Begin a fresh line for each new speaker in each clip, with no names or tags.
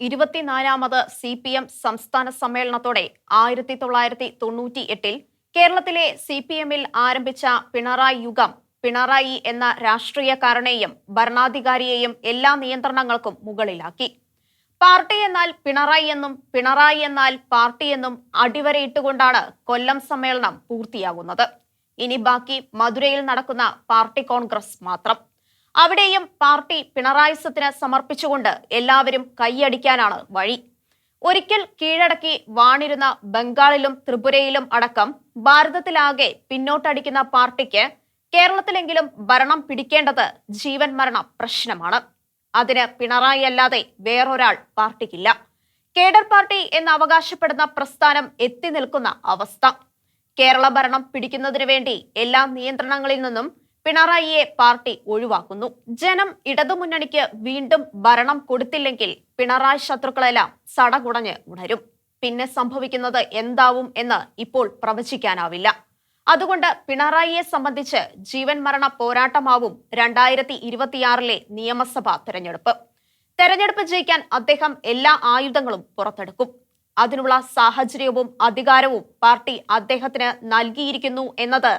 24ാമത് CPM സംസ്ഥാന സമ്മേളനത്തോടെ 1998 കേരളത്തിലെ CPMൽ ആരംഭിച്ച പിണറായി യുഗം പിണറായി എന്ന രാഷ്ട്രീയക്കാരനെയും ഭരണാധികാരിയെയും എല്ലാ നിയന്ത്രണങ്ങൾക്കും മുകളിലാക്കി. പാർട്ടി എന്നാൽ പിണറായി എന്നും പിണറായി എന്നാൽ പാർട്ടി എന്നും അടിവരയിട്ടുകൊണ്ടാണ് കൊല്ലം സമ്മേളനം പൂർത്തിയാകുന്നത്. ഇനി ബാക്കി മധുരയിൽ നടക്കുന്ന പാർട്ടി കോൺഗ്രസ് മാത്രം. അവിടെയും പാർട്ടി പിണറായിസത്തിന് സമർപ്പിച്ചുകൊണ്ട് എല്ലാവരും കൈയടിക്കാനാണ് വഴി. ഒരിക്കൽ കീഴടക്കി വാണിരുന്ന ബംഗാളിലും ത്രിപുരയിലും അടക്കം ഭാരതത്തിലാകെ പിന്നോട്ടടിക്കുന്ന പാർട്ടിക്ക് കേരളത്തിലെങ്കിലും ഭരണം പിടിക്കേണ്ടത് ജീവൻ മരണ പ്രശ്നമാണ്. അതിന് പിണറായി അല്ലാതെ വേറൊരാൾ പാർട്ടിക്കില്ല. കേഡർ പാർട്ടി എന്ന് അവകാശപ്പെടുന്ന പ്രസ്ഥാനം എത്തി നിൽക്കുന്ന അവസ്ഥ. കേരള ഭരണം പിടിക്കുന്നതിനു വേണ്ടി എല്ലാ നിയന്ത്രണങ്ങളിൽ നിന്നും പിണറായിയെ പാർട്ടി ഒഴിവാക്കുന്നു. ജനം ഇടതുമുന്നണിക്ക് വീണ്ടും ഭരണം കൊടുത്തില്ലെങ്കിൽ പിണറായി ശത്രുക്കളെല്ലാം സടകുടഞ്ഞ് ഉണരും. പിന്നെ സംഭവിക്കുന്നത് എന്താവും എന്ന് ഇപ്പോൾ പ്രവചിക്കാനാവില്ല. അതുകൊണ്ട് പിണറായിയെ സംബന്ധിച്ച് ജീവൻ മരണ പോരാട്ടമാവും 2026 നിയമസഭാ തെരഞ്ഞെടുപ്പ്. തെരഞ്ഞെടുപ്പ് ജയിക്കാൻ അദ്ദേഹം എല്ലാ ആയുധങ്ങളും പുറത്തെടുക്കും. അതിനുള്ള സാഹചര്യവും അധികാരവും പാർട്ടി അദ്ദേഹത്തിന് നൽകിയിരിക്കുന്നു എന്നത്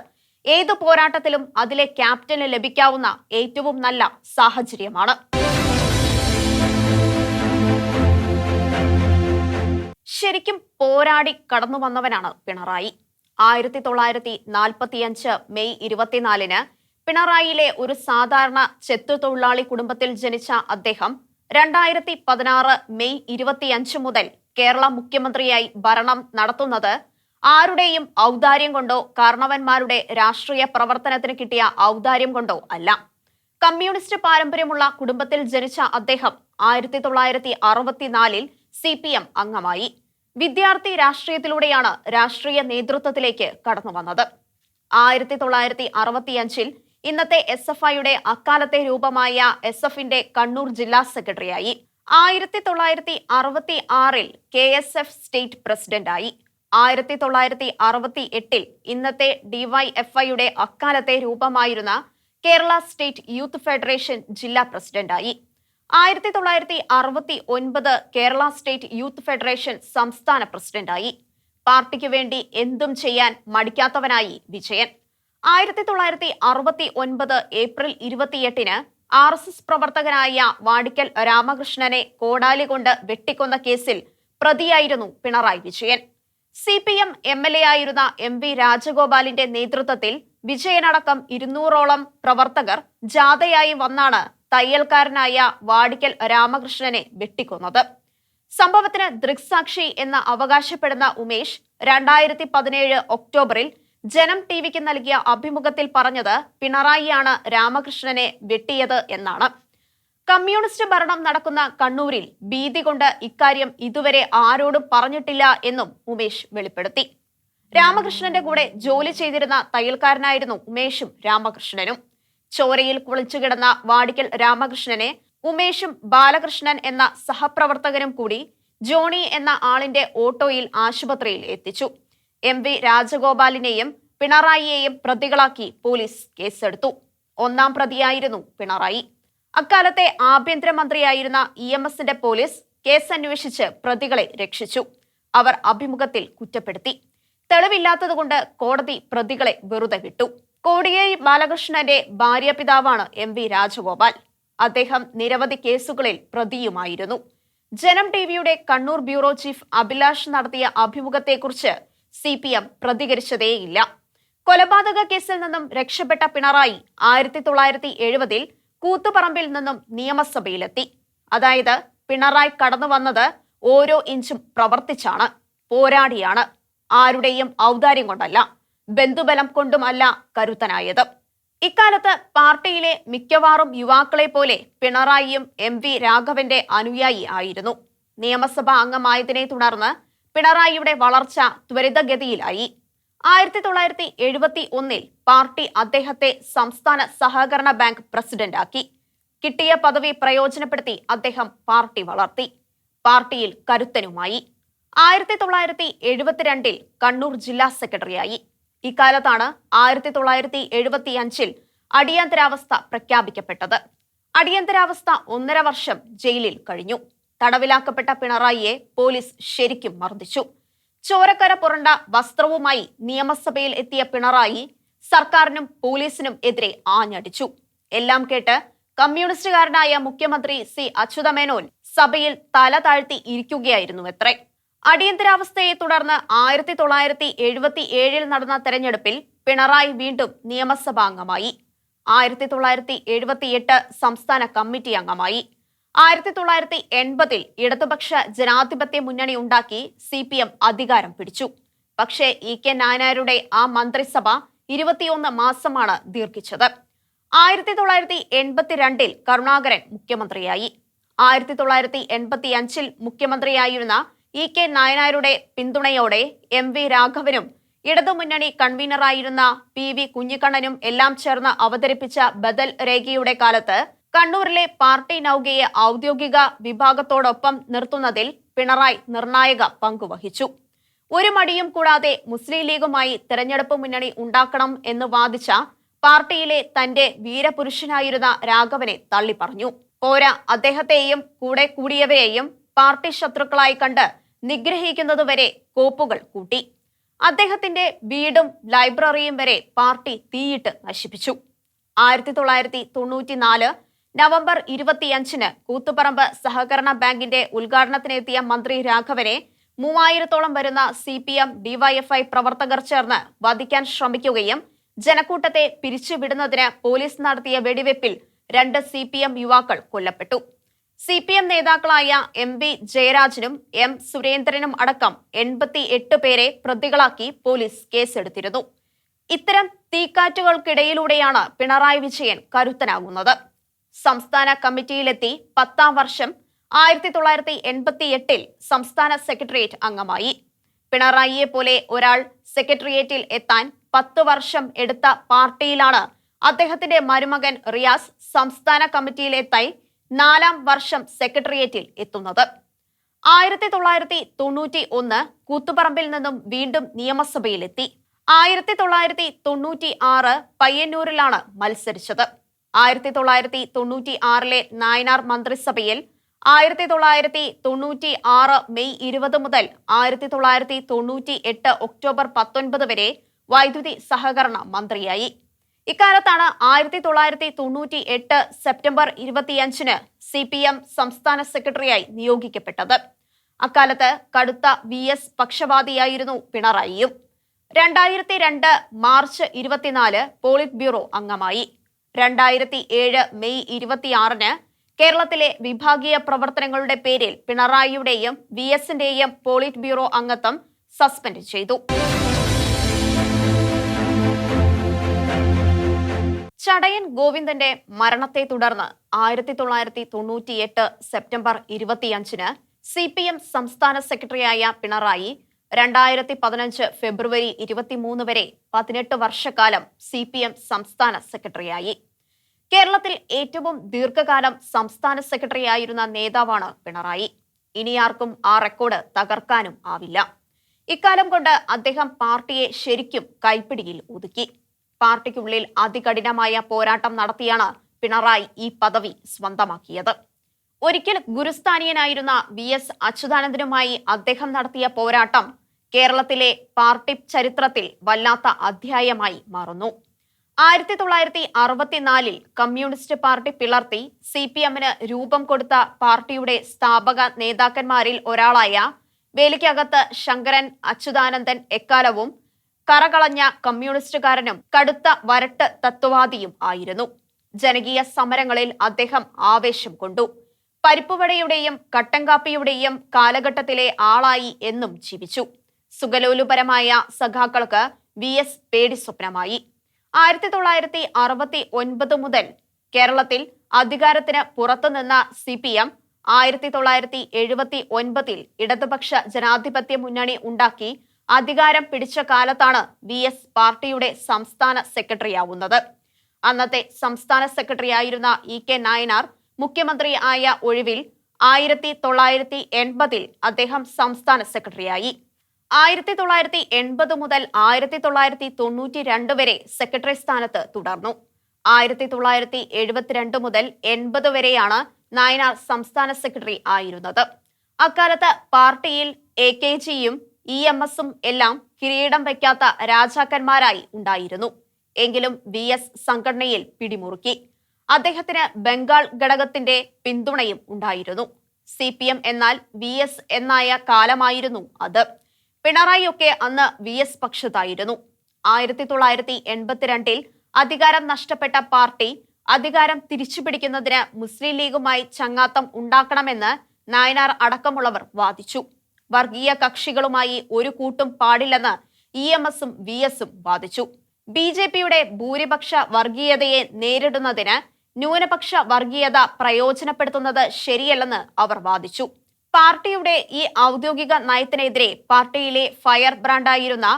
ഏതു പോരാട്ടത്തിലും അതിലെ ക്യാപ്റ്റന് ലഭിക്കാവുന്ന ഏറ്റവും നല്ല സാഹചര്യമാണ്. ശരിക്കും പോരാടി കടന്നു വന്നവനാണ് പിണറായി. 1945 മെയ് 24 പിണറായിയിലെ ഒരു സാധാരണ ചെത്തുതൊഴിലാളി കുടുംബത്തിൽ ജനിച്ച അദ്ദേഹം 2016 മെയ് 25 മുതൽ കേരള മുഖ്യമന്ത്രിയായി ഭരണം നടത്തുന്നത് ആരുടെയും ഔദാര്യം കൊണ്ടോ കാരണവന്മാരുടെ രാഷ്ട്രീയ പ്രവർത്തനത്തിന് കിട്ടിയ ഔദാര്യം കൊണ്ടോ അല്ല. കമ്മ്യൂണിസ്റ്റ് പാരമ്പര്യമുള്ള കുടുംബത്തിൽ ജനിച്ച അദ്ദേഹം 1964 CPM അംഗമായി. വിദ്യാർത്ഥി രാഷ്ട്രീയത്തിലൂടെയാണ് രാഷ്ട്രീയ നേതൃത്വത്തിലേക്ക് കടന്നു വന്നത്. 1965 ഇന്നത്തെ SFIയുടെ അക്കാലത്തെ രൂപമായ SFന്റെ കണ്ണൂർ ജില്ലാ സെക്രട്ടറിയായി. 1966 KSF സ്റ്റേറ്റ് പ്രസിഡന്റായി. 1968 ഇന്നത്തെ DYFIയുടെ അക്കാലത്തെ രൂപമായിരുന്ന കേരള സ്റ്റേറ്റ് യൂത്ത് ഫെഡറേഷൻ ജില്ലാ പ്രസിഡന്റായി. 1969 കേരള സ്റ്റേറ്റ് യൂത്ത് ഫെഡറേഷൻ സംസ്ഥാന പ്രസിഡന്റായി. പാർട്ടിക്ക് വേണ്ടി എന്തും ചെയ്യാൻ മടിക്കാത്തവനായി വിജയൻ. 1969 ഏപ്രിൽ 28 RSS പ്രവർത്തകനായ വാടിക്കൽ രാമകൃഷ്ണനെ കോടാലി കൊണ്ട് വെട്ടിക്കൊന്ന കേസിൽ പ്രതിയായിരുന്നു പിണറായി വിജയൻ. CPM MLA ആയിരുന്ന MV രാജഗോപാലിന്റെ നേതൃത്വത്തിൽ വിജയനടക്കം 200ഓളം പ്രവർത്തകർ ജാഥയായി വന്നാണ് തയ്യൽക്കാരനായ വാടിക്കൽ രാമകൃഷ്ണനെ വെട്ടിക്കൊന്നത്. സംഭവത്തിന് ദൃക്സാക്ഷി എന്ന് അവകാശപ്പെടുന്ന ഉമേഷ് 2017 ഒക്ടോബറിൽ ജനം TVക്ക് നൽകിയ അഭിമുഖത്തിൽ പറഞ്ഞത് പിണറായിയാണ് രാമകൃഷ്ണനെ വെട്ടിയത് എന്നാണ്. കമ്മ്യൂണിസ്റ്റ് ഭരണം നടക്കുന്ന കണ്ണൂരിൽ ഭീതി കൊണ്ട് ഇക്കാര്യം ഇതുവരെ ആരോടും പറഞ്ഞിട്ടില്ല എന്നും ഉമേഷ് വെളിപ്പെടുത്തി. രാമകൃഷ്ണന്റെ കൂടെ ജോലി ചെയ്തിരുന്ന തയ്യൽക്കാരനായിരുന്നു ഉമേഷും രാമകൃഷ്ണനും. ചോരയിൽ കുളിച്ചുകിടന്ന വാടിക്കൽ രാമകൃഷ്ണനെ ഉമേഷും ബാലകൃഷ്ണൻ എന്ന സഹപ്രവർത്തകനും കൂടി ജോണി എന്ന ആളിന്റെ ഓട്ടോയിൽ ആശുപത്രിയിൽ എത്തിച്ചു. MV രാജഗോപാലിനെയും പിണറായിയെയും പ്രതികളാക്കി പോലീസ് കേസെടുത്തു. 1ാം പ്രതിയായിരുന്നു പിണറായി. അക്കാലത്തെ ആഭ്യന്തരമന്ത്രിയായിരുന്ന EMSന്റെ പോലീസ് കേസ് അന്വേഷിച്ച് പ്രതികളെ രക്ഷിച്ചു. അവർ അഭിമുഖത്തിൽ കുറ്റപ്പെടുത്തി. തെളിവില്ലാത്തതുകൊണ്ട് കോടതി പ്രതികളെ വെറുതെ വിട്ടു. കോടിയേരി ബാലകൃഷ്ണന്റെ ഭാര്യാപിതാവാണ് MV രാജഗോപാൽ. അദ്ദേഹം നിരവധി കേസുകളിൽ പ്രതിയുമായിരുന്നു. ജനം TVയുടെ കണ്ണൂർ ബ്യൂറോ ചീഫ് അഭിലാഷ് നടത്തിയ അഭിമുഖത്തെക്കുറിച്ച് CPM പ്രതികരിച്ചതേയില്ല. കൊലപാതക കേസിൽ നിന്നും രക്ഷപ്പെട്ട പിണറായി 1970 കൂത്തുപറമ്പിൽ നിന്നും നിയമസഭയിലെത്തി. അതായത് പിണറായി കടന്നു വന്നത് ഓരോ ഇഞ്ചും പ്രവർത്തിച്ചാണ്, പോരാടിയാണ്. ആരുടെയും ഔദാര്യം കൊണ്ടല്ല, ബന്ധുബലം കൊണ്ടുമല്ല കരുത്തനായത്. ഇക്കാലത്ത് പാർട്ടിയിലെ മിക്കവാറും യുവാക്കളെ പോലെ പിണറായിയും MV രാഘവന്റെ അനുയായി ആയിരുന്നു. നിയമസഭാ അംഗമായതിനെ തുടർന്ന് പിണറായിയുടെ വളർച്ച ത്വരിതഗതിയിലായി. 1971 പാർട്ടി അദ്ദേഹത്തെ സംസ്ഥാന സഹകരണ ബാങ്ക് പ്രസിഡന്റാക്കി. കിട്ടിയ പദവി പ്രയോജനപ്പെടുത്തി അദ്ദേഹം പാർട്ടി വളർത്തി. പാർട്ടിയിൽ കരുത്തനുമായി. 1972 കണ്ണൂർ ജില്ലാ സെക്രട്ടറിയായി. ഇക്കാലത്താണ് 1975 അടിയന്തരാവസ്ഥ പ്രഖ്യാപിക്കപ്പെട്ടത്. അടിയന്തരാവസ്ഥ 1.5 വർഷം ജയിലിൽ കഴിഞ്ഞു. തടവിലാക്കപ്പെട്ട പിണറായിയെ പോലീസ് ശരിക്കും മർദ്ദിച്ചു. ചോരക്കര പുരണ്ട വസ്ത്രവുമായി നിയമസഭയിൽ എത്തിയ പിണറായി സർക്കാരിനും പോലീസിനും എതിരെ ആഞ്ഞടിച്ചു. എല്ലാം കേട്ട് കമ്മ്യൂണിസ്റ്റുകാരനായ മുഖ്യമന്ത്രി സി അച്യുതമേനോൻ സഭയിൽ തല താഴ്ത്തി ഇരിക്കുകയായിരുന്നുവത്രേ. അടിയന്തരാവസ്ഥയെ തുടർന്ന് 1977 നടന്ന തെരഞ്ഞെടുപ്പിൽ പിണറായി വീണ്ടും നിയമസഭാംഗമായി. 1978 സംസ്ഥാന കമ്മിറ്റി അംഗമായി. 1980 ഇടതുപക്ഷ ജനാധിപത്യ മുന്നണി ഉണ്ടാക്കി CPM അധികാരം പിടിച്ചു. പക്ഷേ EK നായനാരുടെ ആ മന്ത്രിസഭ 21 മാസമാണ് ദീർഘിച്ചത്. 1982 കരുണാകരൻ മുഖ്യമന്ത്രിയായി. 1985 മുഖ്യമന്ത്രിയായിരുന്ന EK നായനാരുടെ പിന്തുണയോടെ MV രാഘവനും ഇടതുമുന്നണി കൺവീനറായിരുന്ന PV കുഞ്ഞിക്കണ്ണനും എല്ലാം ചേർന്ന് അവതരിപ്പിച്ച ബദൽ രേഖയുടെ കാലത്ത് കണ്ണൂരിലെ പാർട്ടി നൗകയെ ഔദ്യോഗിക വിഭാഗത്തോടൊപ്പം നിർത്തുന്നതിൽ പിണറായി നിർണായക പങ്കുവഹിച്ചു. ഒരു മടിയും കൂടാതെ മുസ്ലിം ലീഗുമായി തെരഞ്ഞെടുപ്പ് മുന്നണി ഉണ്ടാക്കണം എന്ന് വാദിച്ച പാർട്ടിയിലെ തന്റെ വീരപുരുഷനായിരുന്ന രാഘവനെ തള്ളിപ്പറഞ്ഞു. പോരാ, അദ്ദേഹത്തെയും കൂടെ കൂടിയവരെയും പാർട്ടി ശത്രുക്കളായി കണ്ട് നിഗ്രഹിക്കുന്നതുവരെ കോപ്പുകൾ കൂട്ടി. അദ്ദേഹത്തിന്റെ വീടും ലൈബ്രറിയും വരെ പാർട്ടി തീയിട്ട് നശിപ്പിച്ചു. 1994 നവംബർ 25 കൂത്തുപറമ്പ് സഹകരണ ബാങ്കിന്റെ ഉദ്ഘാടനത്തിനെത്തിയ മന്ത്രി രാഘവനെ 3000-ഓളം വരുന്ന CPM DYFI പ്രവർത്തകർ ചേർന്ന് വധിക്കാൻ ശ്രമിക്കുകയും ജനക്കൂട്ടത്തെ പിരിച്ചുവിടുന്നതിന് പോലീസ് നടത്തിയ വെടിവെപ്പിൽ 2 CPM യുവാക്കൾ കൊല്ലപ്പെട്ടു. CPM നേതാക്കളായ MV ജയരാജനും M സുരേന്ദ്രനും അടക്കം 88 പേരെ പ്രതികളാക്കി പോലീസ് കേസെടുത്തിരുന്നു. ഇത്തരം തീക്കാറ്റുകൾക്കിടയിലൂടെയാണ് പിണറായി വിജയൻ കരുത്തനാകുന്നത്. സംസ്ഥാന കമ്മിറ്റിയിലെത്തി 10ാം വർഷം 1988 സംസ്ഥാന സെക്രട്ടേറിയറ്റ് അംഗമായി. പിണറായിയെ പോലെ ഒരാൾ സെക്രട്ടേറിയറ്റിൽ എത്താൻ 10 വർഷം എടുത്ത പാർട്ടിയിലാണ് അദ്ദേഹത്തിന്റെ മരുമകൻ റിയാസ് സംസ്ഥാന കമ്മിറ്റിയിലെത്തായി 4ാം വർഷം സെക്രട്ടേറിയറ്റിൽ എത്തുന്നത്. 1991 കൂത്തുപറമ്പിൽ നിന്നും വീണ്ടും നിയമസഭയിലെത്തി. 1996 പയ്യന്നൂരിലാണ് മത്സരിച്ചത്. 1996 നായനാർ മന്ത്രിസഭയിൽ 1996 മെയ് 20 മുതൽ 1998 ഒക്ടോബർ 19 വരെ വൈദ്യുതി സഹകരണ മന്ത്രിയായി. ഇക്കാലത്താണ് 1998 സെപ്റ്റംബർ 25 CPM സംസ്ഥാന സെക്രട്ടറിയായി നിയോഗിക്കപ്പെട്ടത്. അക്കാലത്ത് കടുത്ത VS പക്ഷപാതിയായിരുന്നു പിണറായിയും. 2002 മാർച്ച് 24 പോളിറ്റ് ബ്യൂറോ അംഗമായി. 2007 മെയ് 26 കേരളത്തിലെ വിഭാഗീയ പ്രവർത്തനങ്ങളുടെ പേരിൽ പിണറായിയുടെയും VSന്റെയും പോളിറ്റ് ബ്യൂറോ അംഗത്വം സസ്പെൻഡ് ചെയ്തു. ചടയൻ ഗോവിന്ദന്റെ മരണത്തെ തുടർന്ന് 1998 സെപ്റ്റംബർ 25 CPM സംസ്ഥാന സെക്രട്ടറിയായ പിണറായി 2015 ഫെബ്രുവരി 23 വരെ 18 വർഷക്കാലം CPM സംസ്ഥാന സെക്രട്ടറിയായി. കേരളത്തിൽ ഏറ്റവും ദീർഘകാലം സംസ്ഥാന സെക്രട്ടറിയായിരുന്ന നേതാവാണ് പിണറായി. ഇനിയാർക്കും ആ റെക്കോർഡ് തകർക്കാനും ആവില്ല. ഇക്കാലം കൊണ്ട് അദ്ദേഹം പാർട്ടിയെ ശരിക്കും കൈപ്പിടിയിൽ ഒതുക്കി. പാർട്ടിക്കുള്ളിൽ അതികഠിനമായ പോരാട്ടം നടത്തിയാണ് പിണറായി ഈ പദവി സ്വന്തമാക്കിയത്. ഒരിക്കൽ ഗുരുസ്ഥാനീയനായിരുന്ന VS അച്യുതാനന്ദനുമായി അദ്ദേഹം നടത്തിയ പോരാട്ടം കേരളത്തിലെ പാർട്ടി ചരിത്രത്തിൽ വല്ലാത്ത അധ്യായമായി മാറുന്നു. 1964 കമ്മ്യൂണിസ്റ്റ് പാർട്ടി പിളർത്തി CPMന് രൂപം കൊടുത്ത പാർട്ടിയുടെ സ്ഥാപക നേതാക്കന്മാരിൽ ഒരാളായ വേലിക്കകത്ത് ശങ്കരൻ അച്യുതാനന്ദൻ എക്കാലവും കറകളഞ്ഞ കമ്മ്യൂണിസ്റ്റുകാരനും കടുത്ത വരട്ട് തത്വവാദിയും ആയിരുന്നു. ജനകീയ സമരങ്ങളിൽ അദ്ദേഹം ആവേശം കൊണ്ടു. പരിപ്പുവടയുടെയും കട്ടൻകാപ്പിയുടെയും കാലഘട്ടത്തിലെ ആളായി എന്നും ജീവിച്ചു. സുഖലോലുപരമായ സഖാക്കൾക്ക് VS പേടി സ്വപ്നമായി. 1969 മുതൽ കേരളത്തിൽ അധികാരത്തിന് പുറത്തുനിന്ന CPM 1979 ഇടതുപക്ഷ ജനാധിപത്യ മുന്നണി ഉണ്ടാക്കി അധികാരം പിടിച്ച കാലത്താണ് VS പാർട്ടിയുടെ സംസ്ഥാന സെക്രട്ടറിയാവുന്നത്. അന്നത്തെ സംസ്ഥാന സെക്രട്ടറിയായിരുന്ന EK നായനാർ മുഖ്യമന്ത്രി ആയ ഒഴിവിൽ 1980 അദ്ദേഹം സംസ്ഥാന സെക്രട്ടറിയായി. 1980 മുതൽ 1992 വരെ സെക്രട്ടറി സ്ഥാനത്ത് തുടർന്നു. 1972 മുതൽ 80 വരെയാണ് നായനാർ സംസ്ഥാന സെക്രട്ടറി ആയിരുന്നത്. അക്കാലത്ത് പാർട്ടിയിൽ AKGയും EMSും എല്ലാം കിരീടം വയ്ക്കാത്ത രാജാക്കന്മാരായി ഉണ്ടായിരുന്നു. എങ്കിലും VS സംഘടനയിൽ പിടിമുറുക്കി. അദ്ദേഹത്തിന് ബംഗാൾ ഘടകത്തിന്റെ പിന്തുണയും ഉണ്ടായിരുന്നു. CPM എന്നാൽ VS എന്നായ കാലമായിരുന്നു അത്. പിണറായിയൊക്കെ അന്ന് VS പക്ഷത്തായിരുന്നു. 1982 അധികാരം നഷ്ടപ്പെട്ട പാർട്ടി അധികാരം തിരിച്ചുപിടിക്കുന്നതിന് മുസ്ലിം ലീഗുമായി ചങ്ങാത്തം ഉണ്ടാക്കണമെന്ന് നായനാർ അടക്കമുള്ളവർ വാദിച്ചു. വർഗീയ കക്ഷികളുമായി ഒരു കൂട്ടും പാടില്ലെന്ന് EMSും VSും വാദിച്ചു. BJPയുടെ ഭൂരിപക്ഷ വർഗീയതയെ നേരിടുന്നതിന് ന്യൂനപക്ഷ വർഗീയത പ്രയോജനപ്പെടുത്തുന്നത് ശരിയല്ലെന്ന് അവർ വാദിച്ചു. പാർട്ടിയുടെ ഈ ഔദ്യോഗിക നയത്തിനെതിരെ പാർട്ടിയിലെ ഫയർ ബ്രാൻഡായിരുന്ന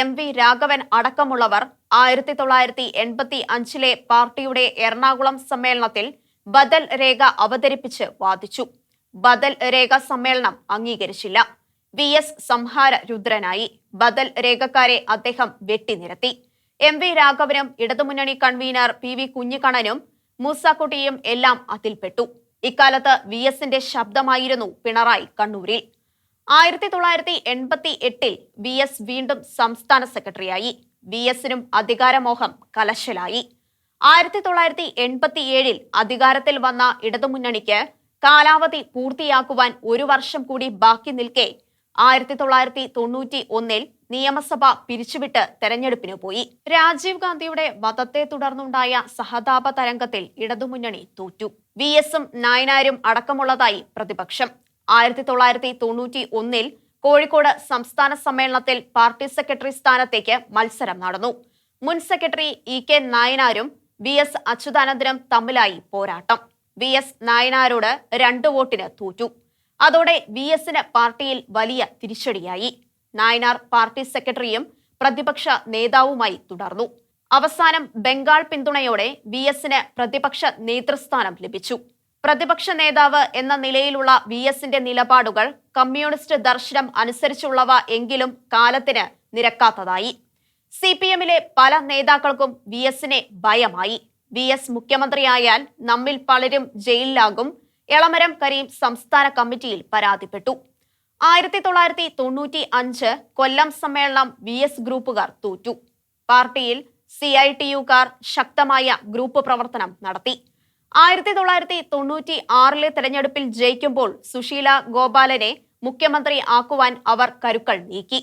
MV രാഘവൻ അടക്കമുള്ളവർ 1985 പാർട്ടിയുടെ എറണാകുളം സമ്മേളനത്തിൽ ബദൽ രേഖ അവതരിപ്പിച്ച് വാദിച്ചു. ബദൽ രേഖ സമ്മേളനം അംഗീകരിച്ചില്ല. VS സംഹാര രുദ്രനായി. ബദൽ രേഖക്കാരെ അദ്ദേഹം വെട്ടിനിരത്തി. MV രാഘവനും ഇടതുമുന്നണി കൺവീനർ PV കുഞ്ഞിക്കണ്ണനും മൂസാക്കുട്ടിയും എല്ലാം അതിൽപ്പെട്ടു. ഇക്കാലത്ത് VSന്റെ ശബ്ദമായിരുന്നു പിണറായി കണ്ണൂരിൽ. 1988 VS വീണ്ടും സംസ്ഥാന സെക്രട്ടറിയായി. VSനും അധികാരമോഹം കലശലായി. 1987 അധികാരത്തിൽ വന്ന ഇടതുമുന്നണിക്ക് കാലാവധി പൂർത്തിയാക്കുവാൻ 1 വർഷം കൂടി ബാക്കി നിൽക്കെ 1991 നിയമസഭ പിരിച്ചുവിട്ട് തെരഞ്ഞെടുപ്പിന് പോയി. രാജീവ് ഗാന്ധിയുടെ വധത്തെ തുടർന്നുണ്ടായ സഹതാപ തരംഗത്തിൽ ഇടതുമുന്നണി തോറ്റു. VSും നായനാരും അടക്കമുള്ളതായി പ്രതിപക്ഷം. 1991 കോഴിക്കോട് സംസ്ഥാന സമ്മേളനത്തിൽ പാർട്ടി സെക്രട്ടറി സ്ഥാനത്തേക്ക് മത്സരം നടന്നു. മുൻ സെക്രട്ടറി EK നായനാരും VS അച്യുതാനന്ദനും തമ്മിലായി പോരാട്ടം. VS നായനാരോട് 2 വോട്ടിന് തോറ്റു. അതോടെ VSന് പാർട്ടിയിൽ വലിയ തിരിച്ചടിയായി. നായനാർ പാർട്ടി സെക്രട്ടറിയും പ്രതിപക്ഷ നേതാവുമായി തുടർന്നു. അവസാനം ബംഗാൾ പിന്തുണയോടെ VSന് പ്രതിപക്ഷ നേതൃസ്ഥാനം ലഭിച്ചു. പ്രതിപക്ഷ നേതാവ് എന്ന നിലയിലുള്ള VSന്റെ നിലപാടുകൾ കമ്മ്യൂണിസ്റ്റ് ദർശനം അനുസരിച്ചുള്ളവ എങ്കിലും കാലത്തിന് നിരക്കാത്തതായി. CPMലെ പല നേതാക്കൾക്കും VSനെ ഭയമായി. VS മുഖ്യമന്ത്രിയായാൽ നമ്മിൽ പലരും ജയിലിലാകും. എളമരം കരീം സംസ്ഥാന കമ്മിറ്റിയിൽ പരാതിപ്പെട്ടു. 1995 കൊല്ലം സമ്മേളനം VS ഗ്രൂപ്പുകാർ തോറ്റു. പാർട്ടിയിൽ CITUകാർ ശക്തമായ ഗ്രൂപ്പ് പ്രവർത്തനം നടത്തി. 1996 തെരഞ്ഞെടുപ്പിൽ ജയിക്കുമ്പോൾ സുശീല ഗോപാലനെ മുഖ്യമന്ത്രി ആക്കുവാൻ അവർ കരുക്കൾ നീക്കി.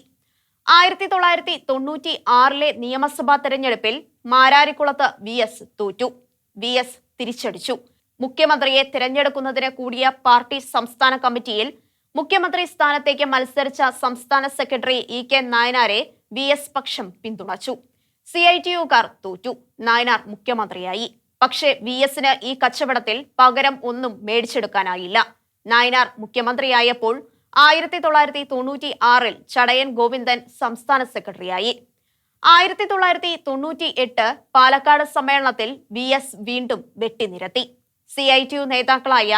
1996 നിയമസഭാ തെരഞ്ഞെടുപ്പിൽ മാരാരിക്കുളത്ത് VS തോറ്റു. VS തിരിച്ചടിച്ചു. മുഖ്യമന്ത്രിയെ തിരഞ്ഞെടുക്കുന്നതിന് കൂടിയ പാർട്ടി സംസ്ഥാന കമ്മിറ്റിയിൽ മുഖ്യമന്ത്രി സ്ഥാനത്തേക്ക് മത്സരിച്ച സംസ്ഥാന സെക്രട്ടറി EK നായനാരെ VS പക്ഷം പിന്തുണച്ചു. CITUകാർ തോറ്റു. നായനാർ മുഖ്യമന്ത്രിയായി. പക്ഷേ VSന് ഈ കച്ചവടത്തിൽ പകരം ഒന്നും മേടിച്ചെടുക്കാനായില്ല. നായനാർ മുഖ്യമന്ത്രിയായപ്പോൾ 1996 ചടയൻ ഗോവിന്ദൻ സംസ്ഥാന സെക്രട്ടറിയായി. 1998 പാലക്കാട് സമ്മേളനത്തിൽ VS വീണ്ടും വെട്ടിനിരത്തി. CITU നേതാക്കളായ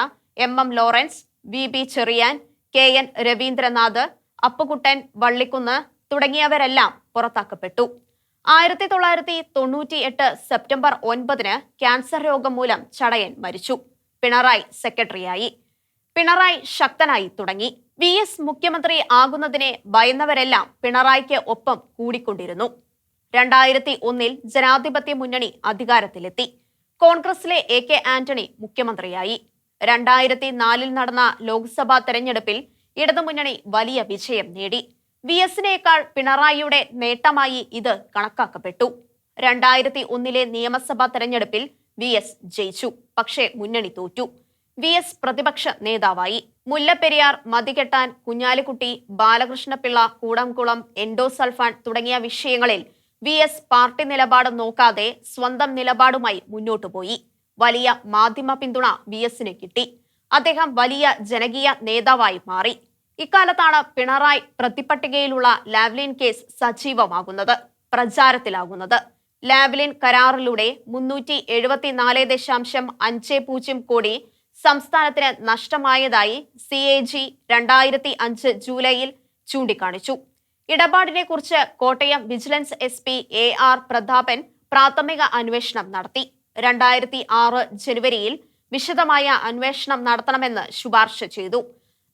MM Lawrence, VB Cheriyan, KN Raveendranath, Appukuttan Vallikkunnu തുടങ്ങിയവരെല്ലാം പുറത്താക്കപ്പെട്ടു. 1998 സെപ്റ്റംബർ 9 ക്യാൻസർ രോഗം മൂലം ചടയൻ മരിച്ചു. പിണറായി സെക്രട്ടറിയായി. പിണറായി ശക്തനായി തുടങ്ങി. VS മുഖ്യമന്ത്രി ആകുന്നതിനെ ഭയന്നവരെല്ലാം പിണറായിക്ക് ഒപ്പം കൂടിക്കൊണ്ടിരുന്നു. 2001 ജനാധിപത്യ മുന്നണി അധികാരത്തിലെത്തി. കോൺഗ്രസിലെ AK ആന്റണി മുഖ്യമന്ത്രിയായി. 2004 നടന്ന ലോക്സഭാ തെരഞ്ഞെടുപ്പിൽ ഇടതുമുന്നണി വലിയ വിജയം നേടി. VSനേക്കാൾ പിണറായിയുടെ നേട്ടമായി ഇത് കണക്കാക്കപ്പെട്ടു. 2001 നിയമസഭാ തെരഞ്ഞെടുപ്പിൽ VS ജയിച്ചു. പക്ഷേ മുന്നണി തോറ്റു. VS പ്രതിപക്ഷ നേതാവായി. മുല്ലപ്പെരിയാർ, മതികെട്ടാൻ, കുഞ്ഞാലിക്കുട്ടി, ബാലകൃഷ്ണപിള്ള, കൂടംകുളം, എൻഡോസൾഫാൻ തുടങ്ങിയ വിഷയങ്ങളിൽ VS പാർട്ടി നിലപാട് നോക്കാതെ സ്വന്തം നിലപാടുമായി മുന്നോട്ടുപോയി. വലിയ മാധ്യമ പിന്തുണ VSന് കിട്ടി. അദ്ദേഹം വലിയ ജനകീയ നേതാവായി മാറി. ഇക്കാലത്താണ് പിണറായി പ്രതിപട്ടികയിലുള്ള ലാവ്ലിൻ കേസ് സജീവമാകുന്നത്, പ്രചാരത്തിലാകുന്നത്. ലാവ്ലിൻ കരാറിലൂടെ 374.50 കോടി സംസ്ഥാനത്തിന് നഷ്ടമായതായി CAG 2005 ജൂലൈയിൽ ചൂണ്ടിക്കാണിച്ചു. ഇടപാടിനെ കുറിച്ച് Kottayam vigilance SP AR Prathapan പ്രാഥമിക അന്വേഷണം നടത്തി. 2006 ജനുവരിയിൽ വിശദമായ അന്വേഷണം നടത്തണമെന്ന് ശുപാർശ ചെയ്തു.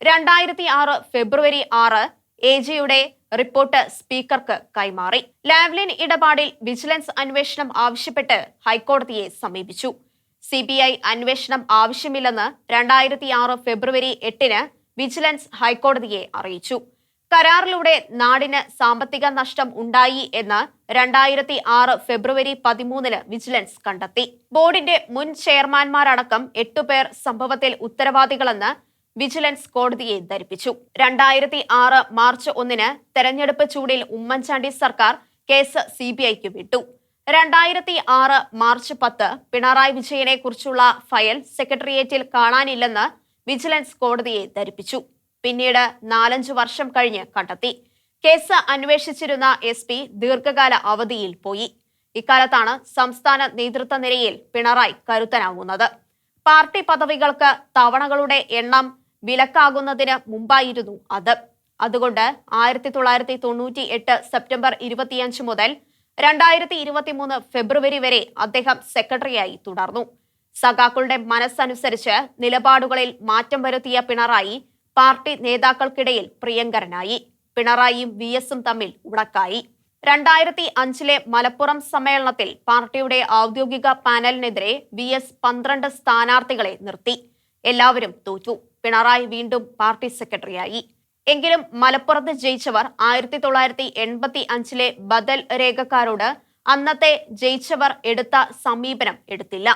2006 ഫെബ്രുവരി 6 AGയുടെ റിപ്പോർട്ട് സ്പീക്കർക്ക് കൈമാറി. ലാവ്ലിൻ ഇടപാടിൽ വിജിലൻസ് അന്വേഷണം ആവശ്യപ്പെട്ട് ഹൈക്കോടതിയെ സമീപിച്ചു. CBI അന്വേഷണം ആവശ്യമില്ലെന്ന് 2006 ഫെബ്രുവരി 8 വിജിലൻസ് ഹൈക്കോടതിയെ അറിയിച്ചു. കരാറിലൂടെ നാടിന് സാമ്പത്തിക നഷ്ടം ഉണ്ടായി എന്ന് 2006 ഫെബ്രുവരി 13 വിജിലൻസ് കണ്ടെത്തി. ബോർഡിന്റെ മുൻ ചെയർമാൻമാരടക്കം 8 പേർ സംഭവത്തിൽ ഉത്തരവാദികളെന്ന് വിജിലൻസ് കോടതിയെ ധരിപ്പിച്ചു. 2006 മാർച്ച് 1 തെരഞ്ഞെടുപ്പ് ചൂടിൽ ഉമ്മൻചാണ്ടി സർക്കാർ കേസ് CBIക്ക് വിട്ടു. 2006 മാർച്ച് 10 പിണറായി വിജയനെ കുറിച്ചുള്ള ഫയൽ സെക്രട്ടേറിയറ്റിൽ കാണാനില്ലെന്ന് വിജിലൻസ് കോടതിയെ ധരിപ്പിച്ചു. പിന്നീട് 4-5 വർഷം കഴിഞ്ഞ് കണ്ടെത്തി. കേസ് അന്വേഷിച്ചിരുന്ന SP ദീർഘകാല അവധിയിൽ പോയി. ഇക്കാലത്താണ് സംസ്ഥാന നേതൃത്വ നിരയിൽ പിണറായി കരുത്തനാകുന്നത്. പാർട്ടി പദവികൾക്ക് തവണകളുടെ എണ്ണം വിലക്കാകുന്നതിന് മുമ്പായിരുന്നു അത്. അതുകൊണ്ട് 1998 സെപ്റ്റംബർ 25 മുതൽ 2023 ഫെബ്രുവരി വരെ അദ്ദേഹം സെക്രട്ടറിയായി തുടർന്നു. സഖാക്കളുടെ മനസ്സനുസരിച്ച് നിലപാടുകളിൽ മാറ്റം വരുത്തിയ പിണറായി പാർട്ടി നേതാക്കൾക്കിടയിൽ പ്രിയങ്കരനായി. പിണറായിയും VS തമ്മിൽ ഉടക്കായി. 2005 മലപ്പുറം സമ്മേളനത്തിൽ പാർട്ടിയുടെ ഔദ്യോഗിക പാനലിനെതിരെ VS 12 സ്ഥാനാർത്ഥികളെ നിർത്തി. എല്ലാവരും തോറ്റു. പിണറായി വീണ്ടും പാർട്ടി സെക്രട്ടറിയായി. എങ്കിലും മലപ്പുറത്ത് ജയിച്ചവർ 1985 ബദൽ രേഖക്കാരോട് അന്നത്തെ ജയിച്ചവർ എടുത്ത സമീപനം എടുത്തില്ല.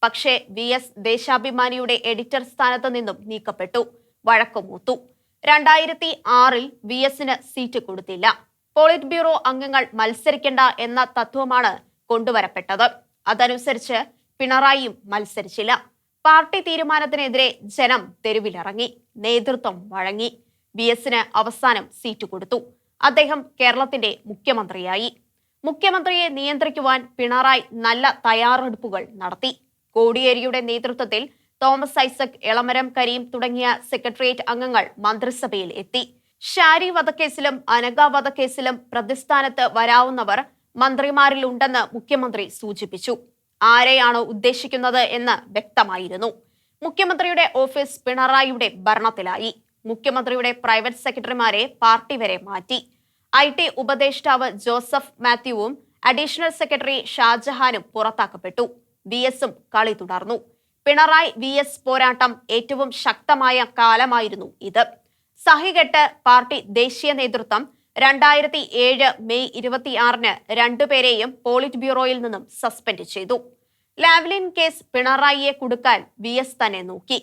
പക്ഷേ VS ദേശാഭിമാനിയുടെ എഡിറ്റർ സ്ഥാനത്ത് നിന്നും നീക്കപ്പെട്ടു. വഴക്കുമൂത്തു. 2006 VSന് സീറ്റ് കൊടുത്തില്ല. പോളിറ്റ് ബ്യൂറോ അംഗങ്ങൾ മത്സരിക്കേണ്ട എന്ന തത്വമാണ് കൊണ്ടുവരപ്പെട്ടത്. അതനുസരിച്ച് പിണറായിയും മത്സരിച്ചില്ല. പാർട്ടി തീരുമാനത്തിനെതിരെ ജനം തെരുവിലിറങ്ങി. നേതൃത്വം വഴങ്ങി. VSന് അവസാനം സീറ്റ് കൊടുത്തു. അദ്ദേഹം കേരളത്തിന്റെ മുഖ്യമന്ത്രിയായി. മുഖ്യമന്ത്രിയെ നിയന്ത്രിക്കുവാൻ പിണറായി നല്ല തയ്യാറെടുപ്പുകൾ നടത്തി. കോടിയേരിയുടെ നേതൃത്വത്തിൽ തോമസ് ഐസക്, എളമരം കരീം തുടങ്ങിയ സെക്രട്ടേറിയറ്റ് അംഗങ്ങൾ മന്ത്രിസഭയിൽ എത്തി. ഷാരി വധക്കേസിലും അനഘ വധക്കേസിലും പ്രതിസ്ഥാനത്ത് വരാവുന്നവർ മന്ത്രിമാരിലുണ്ടെന്ന് മുഖ്യമന്ത്രി സൂചിപ്പിച്ചു. ആരെയാണ് ഉദ്ദേശിക്കുന്നത് എന്ന് വ്യക്തമായിരുന്നു. മുഖ്യമന്ത്രിയുടെ ഓഫീസ് പിണറായിയുടെ ഭരണത്തിലായി. മുഖ്യമന്ത്രിയുടെ പ്രൈവറ്റ് സെക്രട്ടറിമാരെ പാർട്ടി വരെ മാറ്റി. IT ഉപദേഷ്ടാവ് ജോസഫ് മാത്യുവും അഡീഷണൽ സെക്രട്ടറി ഷാജഹാനും പുറത്താക്കപ്പെട്ടു. VSും കളി തുടർന്നു. പിണറായി VS പോരാട്ടം ഏറ്റവും ശക്തമായ കാലമായിരുന്നു ഇത്. സഹികെട്ട് പാർട്ടി ദേശീയ നേതൃത്വം 2007 മെയ് 26 രണ്ടുപേരെയും പോളിറ്റ് ബ്യൂറോയിൽ നിന്നും സസ്പെൻഡ് ചെയ്തു. ലാവ്ലിൻ കേസ് പിണറായിയെ കുടുക്കാൻ VS തന്നെ നോക്കി.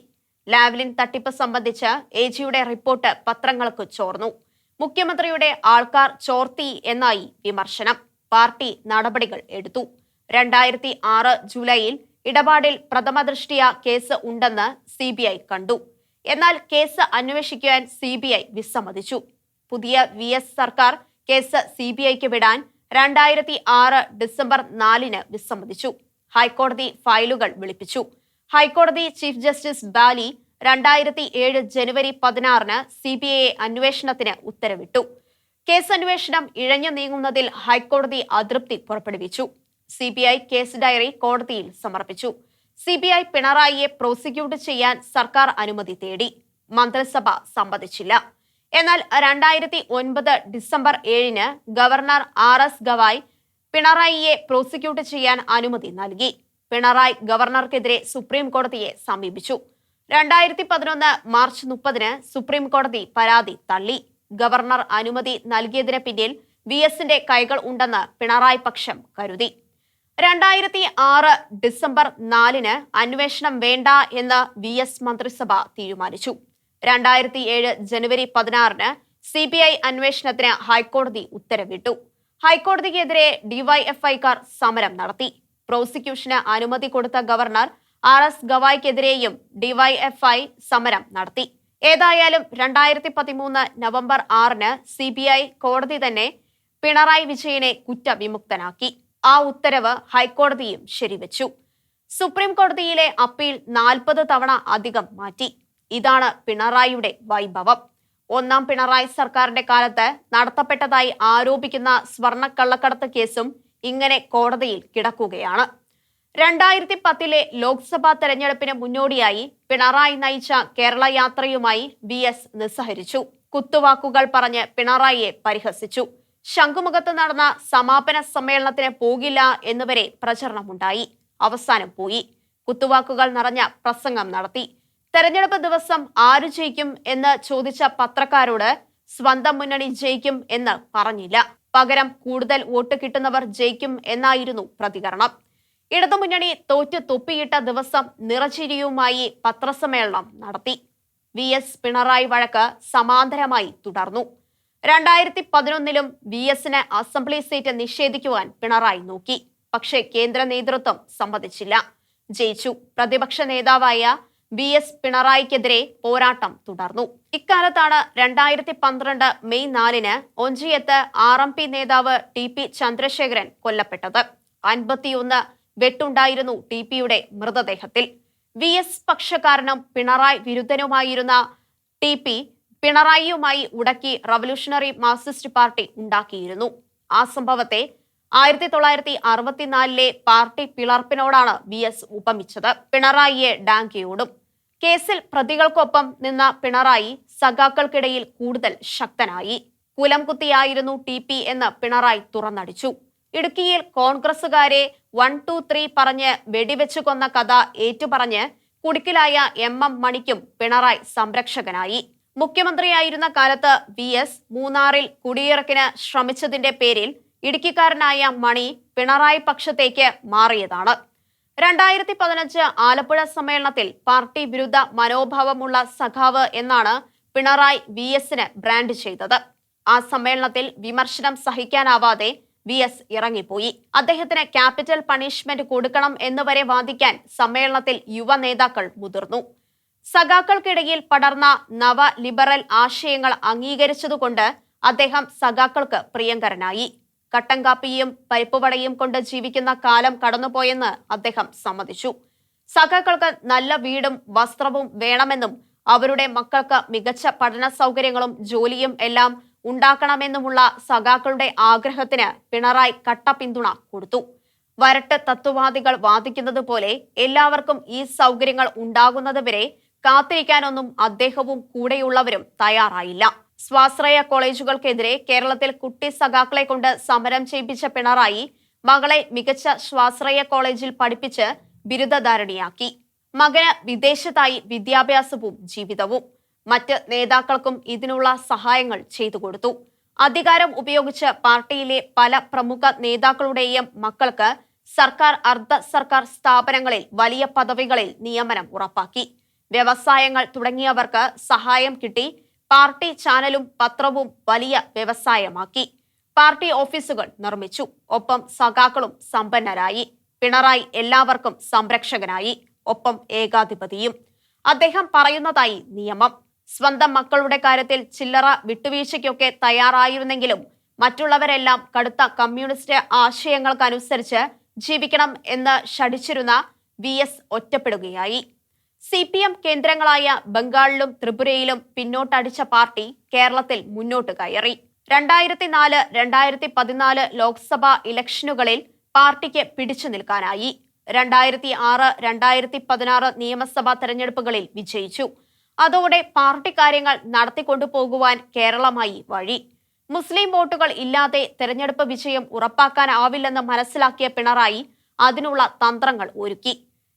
ലാവ്ലിൻ തട്ടിപ്പ് സംബന്ധിച്ച് AGയുടെ റിപ്പോർട്ട് പത്രങ്ങൾക്ക് ചോർന്നു. മുഖ്യമന്ത്രിയുടെ ആൾക്കാർ ചോർത്തി എന്നായി വിമർശനം. പാർട്ടി നടപടികൾ എടുത്തു. 2006 ജൂലൈയിൽ ഇടപാടിൽ പ്രഥമദൃഷ്ടിയ കേസ് ഉണ്ടെന്ന് CBI കണ്ടു. എന്നാൽ കേസ് അന്വേഷിക്കാൻ CBI വിസമ്മതിച്ചു. പുതിയ VS സർക്കാർ കേസ് CBIക്ക് വിടാൻ 2006 ഡിസംബർ 4 വിസമ്മതിച്ചു. ഹൈക്കോടതി ഫയലുകൾ വിളിപ്പിച്ചു. ഹൈക്കോടതി ചീഫ് ജസ്റ്റിസ് ബാലി 2007 ജനുവരി 16 CBI അന്വേഷണത്തിന് ഉത്തരവിട്ടു. കേസ് അന്വേഷണം ഇഴഞ്ഞു നീങ്ങുന്നതിൽ ഹൈക്കോടതി അതൃപ്തി പുറപ്പെടുവിച്ചു. CBI കേസ് ഡയറി കോടതിയിൽ സമർപ്പിച്ചു. CBI പിണറായിയെ പ്രോസിക്യൂട്ട് ചെയ്യാൻ സർക്കാർ അനുമതി തേടി. മന്ത്രിസഭ സമ്മതിച്ചില്ല. എന്നാൽ 2009 ഡിസംബർ 7 ഗവർണർ RS ഗവായ് പിണറായിയെ പ്രോസിക്യൂട്ട് ചെയ്യാൻ അനുമതി നൽകി. പിണറായി ഗവർണർക്കെതിരെ സുപ്രീം കോടതിയെ സമീപിച്ചു. 2011 മാർച്ച് 30 സുപ്രീം കോടതി പരാതി തള്ളി. ഗവർണർ അനുമതി നൽകിയതിന് പിന്നിൽ VSന്റെ കൈകൾ ഉണ്ടെന്ന് പിണറായി പക്ഷം കരുതി. 2006 ഡിസംബർ 4 അന്വേഷണം വേണ്ട എന്ന് VS മന്ത്രിസഭ തീരുമാനിച്ചു. 2007 ജനുവരി 16 CBI അന്വേഷണത്തിന് ഹൈക്കോടതി ഉത്തരവിട്ടു. ഹൈക്കോടതിക്കെതിരെ DYFIക്കാർ സമരം നടത്തി. പ്രോസിക്യൂഷന് അനുമതി കൊടുത്ത ഗവർണർ RS ഗവായ്ക്കെതിരെയും DYFI സമരം നടത്തി. ഏതായാലും 2013 നവംബർ 6 CBI കോടതി തന്നെ പിണറായി വിജയനെ കുറ്റവിമുക്തനാക്കി. ആ ഉത്തരവ് ഹൈക്കോടതിയും ശരിവെച്ചു. സുപ്രീം കോടതിയിലെ അപ്പീൽ 40 തവണ അധികം മാറ്റി. ഇതാണ് പിണറായിയുടെ വൈഭവം. ഒന്നാം പിണറായി സർക്കാരിന്റെ കാലത്ത് നടത്തപ്പെട്ടതായി ആരോപിക്കുന്ന സ്വർണ്ണക്കള്ളക്കടത്ത് കേസും ഇങ്ങനെ കോടതിയിൽ കിടക്കുകയാണ്. 2010 ലോക്സഭാ തെരഞ്ഞെടുപ്പിന് മുന്നോടിയായി പിണറായി നയിച്ച കേരള യാത്രയുമായി VS നിസ്സഹരിച്ചു. കുത്തുവാക്കുകൾ പറഞ്ഞ് പിണറായിയെ പരിഹസിച്ചു. ശംഖുമുഖത്ത് നടന്ന സമാപന സമ്മേളനത്തിന് പോകില്ല എന്നുവരെ പ്രചരണമുണ്ടായി. അവസാനം പോയി. കുത്തുവാക്കുകൾ നിറഞ്ഞ പ്രസംഗം നടത്തി. തെരഞ്ഞെടുപ്പ് ദിവസം ആര് ജയിക്കും എന്ന് ചോദിച്ച പത്രക്കാരോട് സ്വന്തം മുന്നണി ജയിക്കും എന്ന് പറഞ്ഞില്ല. പകരം കൂടുതൽ വോട്ട് കിട്ടുന്നവർ ജയിക്കും എന്നായിരുന്നു പ്രതികരണം. ഇടതുമുന്നണി തോറ്റ് തൊപ്പിയിട്ട ദിവസം നിറചിരിയുമായി പത്രസമ്മേളനം നടത്തി. VS പിണറായി വഴക്ക് സമാന്തരമായി തുടർന്നു. 2011 VSന് അസംബ്ലി സീറ്റ് നിഷേധിക്കുവാൻ പിണറായി നോക്കി. പക്ഷേ കേന്ദ്ര നേതൃത്വം സമ്മതിച്ചില്ല. ജയിച്ചു. പ്രതിപക്ഷ നേതാവായ VS പിണറായിക്കെതിരെ പോരാട്ടം തുടർന്നു. ഇക്കാലത്താണ് 2012 മെയ് 4 ഒഞ്ചിയത്ത് RMP നേതാവ് TP ചന്ദ്രശേഖരൻ കൊല്ലപ്പെട്ടത്. 51 വെട്ടുണ്ടായിരുന്നു TPയുടെ മൃതദേഹത്തിൽ. VS പക്ഷക്കാരനും പിണറായി വിരുദ്ധനുമായിരുന്ന TP പിണറായിയുമായി ഉടക്കി റവല്യൂഷണറി മാർക്സിസ്റ്റ് പാർട്ടി ഉണ്ടാക്കിയിരുന്നു. ആ സംഭവത്തെ 1964 പാർട്ടി പിളർപ്പിനോടാണ് VS ഉപമിച്ചത്. പിണറായിയെ ഡാങ്കിയോടും. കേസിൽ പ്രതികൾക്കൊപ്പം നിന്ന പിണറായി സഖാക്കൾക്കിടയിൽ കൂടുതൽ ശക്തനായി. കുലം കുത്തിയായിരുന്നു TP എന്ന് പിണറായി തുറന്നടിച്ചു. ഇടുക്കിയിൽ കോൺഗ്രസുകാരെ 1, 2, 3 പറഞ്ഞ് വെടിവെച്ചു കൊന്ന കഥ ഏറ്റുപറഞ്ഞ് കുടുക്കിലായ MM മണിക്കും പിണറായി സംരക്ഷകനായി. മുഖ്യമന്ത്രിയായിരുന്ന കാലത്ത് VS മൂന്നാറിൽ കുടിയിറക്കിന് ശ്രമിച്ചതിന്റെ പേരിൽ ഇടുക്കിക്കാരനായ മണി പിണറായി പക്ഷത്തേക്ക് മാറിയതാണ്. 2015 ആലപ്പുഴ സമ്മേളനത്തിൽ പാർട്ടി വിരുദ്ധ മനോഭാവമുള്ള സഖാവ് എന്നാണ് പിണറായി VSന് ബ്രാൻഡ് ചെയ്തത്. ആ സമ്മേളനത്തിൽ വിമർശനം സഹിക്കാനാവാതെ VS ഇറങ്ങിപ്പോയി. അദ്ദേഹത്തിന് ക്യാപിറ്റൽ പണിഷ്മെന്റ് കൊടുക്കണം എന്നുവരെ വാദിക്കാൻ സമ്മേളനത്തിൽ യുവ നേതാക്കൾ മുതിർന്നു. സഖാക്കൾക്കിടയിൽ പടർന്ന നവ ലിബറൽ ആശയങ്ങൾ അംഗീകരിച്ചതുകൊണ്ട് അദ്ദേഹം സഖാക്കൾക്ക് പ്രിയങ്കരനായി. കട്ടൻ കാപ്പിയും പരിപ്പുവടയും കൊണ്ട് ജീവിക്കുന്ന കാലം കടന്നുപോയെന്ന് അദ്ദേഹം സമ്മതിച്ചു. സഖാക്കൾക്ക് നല്ല വീടും വസ്ത്രവും വേണമെന്നും അവരുടെ മക്കൾക്ക് മികച്ച പഠന സൗകര്യങ്ങളും ജോലിയും എല്ലാം ഉണ്ടാക്കണമെന്നുമുള്ള സഖാക്കളുടെ ആഗ്രഹത്തിന് പിണറായി കട്ട പിന്തുണ കൊടുത്തു. വരട്ട് തത്വവാദികൾ വാദിക്കുന്നത് പോലെ എല്ലാവർക്കും ഈ സൗകര്യങ്ങൾ ഉണ്ടാകുന്നതുവരെ കാത്തിരിക്കാനൊന്നും അദ്ദേഹവും കൂടെയുള്ളവരും തയ്യാറായില്ല. സ്വാശ്രയ കോളേജുകൾക്കെതിരെ കേരളത്തിൽ കുട്ടി സഖാക്കളെ കൊണ്ട് സമരം ചെയ്യിപ്പിച്ച പിണറായി മകളെ മികച്ച സ്വാശ്രയ കോളേജിൽ പഠിപ്പിച്ച് ബിരുദധാരണിയാക്കി. മകന് വിദേശത്തായി വിദ്യാഭ്യാസവും ജീവിതവും. മറ്റ് നേതാക്കൾക്കും ഇതിനുള്ള സഹായങ്ങൾ ചെയ്തു കൊടുത്തു. അധികാരം ഉപയോഗിച്ച് പാർട്ടിയിലെ പല പ്രമുഖ നേതാക്കളുടെയും മക്കൾക്ക് സർക്കാർ അർദ്ധ സർക്കാർ സ്ഥാപനങ്ങളിൽ വലിയ പദവികളിൽ നിയമനം ഉറപ്പാക്കി. വ്യവസായങ്ങൾ തുടങ്ങിയവർക്ക് സഹായം കിട്ടി. പാർട്ടി ചാനലും പത്രവും വലിയ വ്യവസായമാക്കി. പാർട്ടി ഓഫീസുകൾ നിർമ്മിച്ചു. ഒപ്പം സഖാക്കളും സമ്പന്നരായി. പിണറായി എല്ലാവർക്കും സംരക്ഷകനായി. ഒപ്പം ഏകാധിപതിയും. അദ്ദേഹം പറയുന്നതായി നിയമം. സ്വന്തം മക്കളുടെ കാര്യത്തിൽ ചില്ലറ വിട്ടുവീഴ്ചയ്ക്കൊക്കെ തയ്യാറായിരുന്നെങ്കിലും മറ്റുള്ളവരെല്ലാം കടുത്ത കമ്മ്യൂണിസ്റ്റ് ആശയങ്ങൾക്കനുസരിച്ച് ജീവിക്കണം എന്ന് ശഠിച്ചിരുന്ന VS ഒറ്റപ്പെടുകയായി. CPM കേന്ദ്രങ്ങളായ ബംഗാളിലും ത്രിപുരയിലും പിന്നോട്ടടിച്ച പാർട്ടി കേരളത്തിൽ മുന്നോട്ട് കയറി. 2004, 2014 ലോക്സഭാ ഇലക്ഷനുകളിൽ പാർട്ടിക്ക് പിടിച്ചു നിൽക്കാനായി. 2006, 2016 നിയമസഭാ തെരഞ്ഞെടുപ്പുകളിൽ വിജയിച്ചു. അതോടെ പാർട്ടി കാര്യങ്ങൾ നടത്തിക്കൊണ്ടുപോകുവാൻ കേരളമായി വഴി. മുസ്ലിം വോട്ടുകൾ ഇല്ലാതെ തെരഞ്ഞെടുപ്പ് വിജയം ഉറപ്പാക്കാനാവില്ലെന്ന് മനസ്സിലാക്കിയ പിണറായി അതിനുള്ള തന്ത്രങ്ങൾ ഒരുക്കി.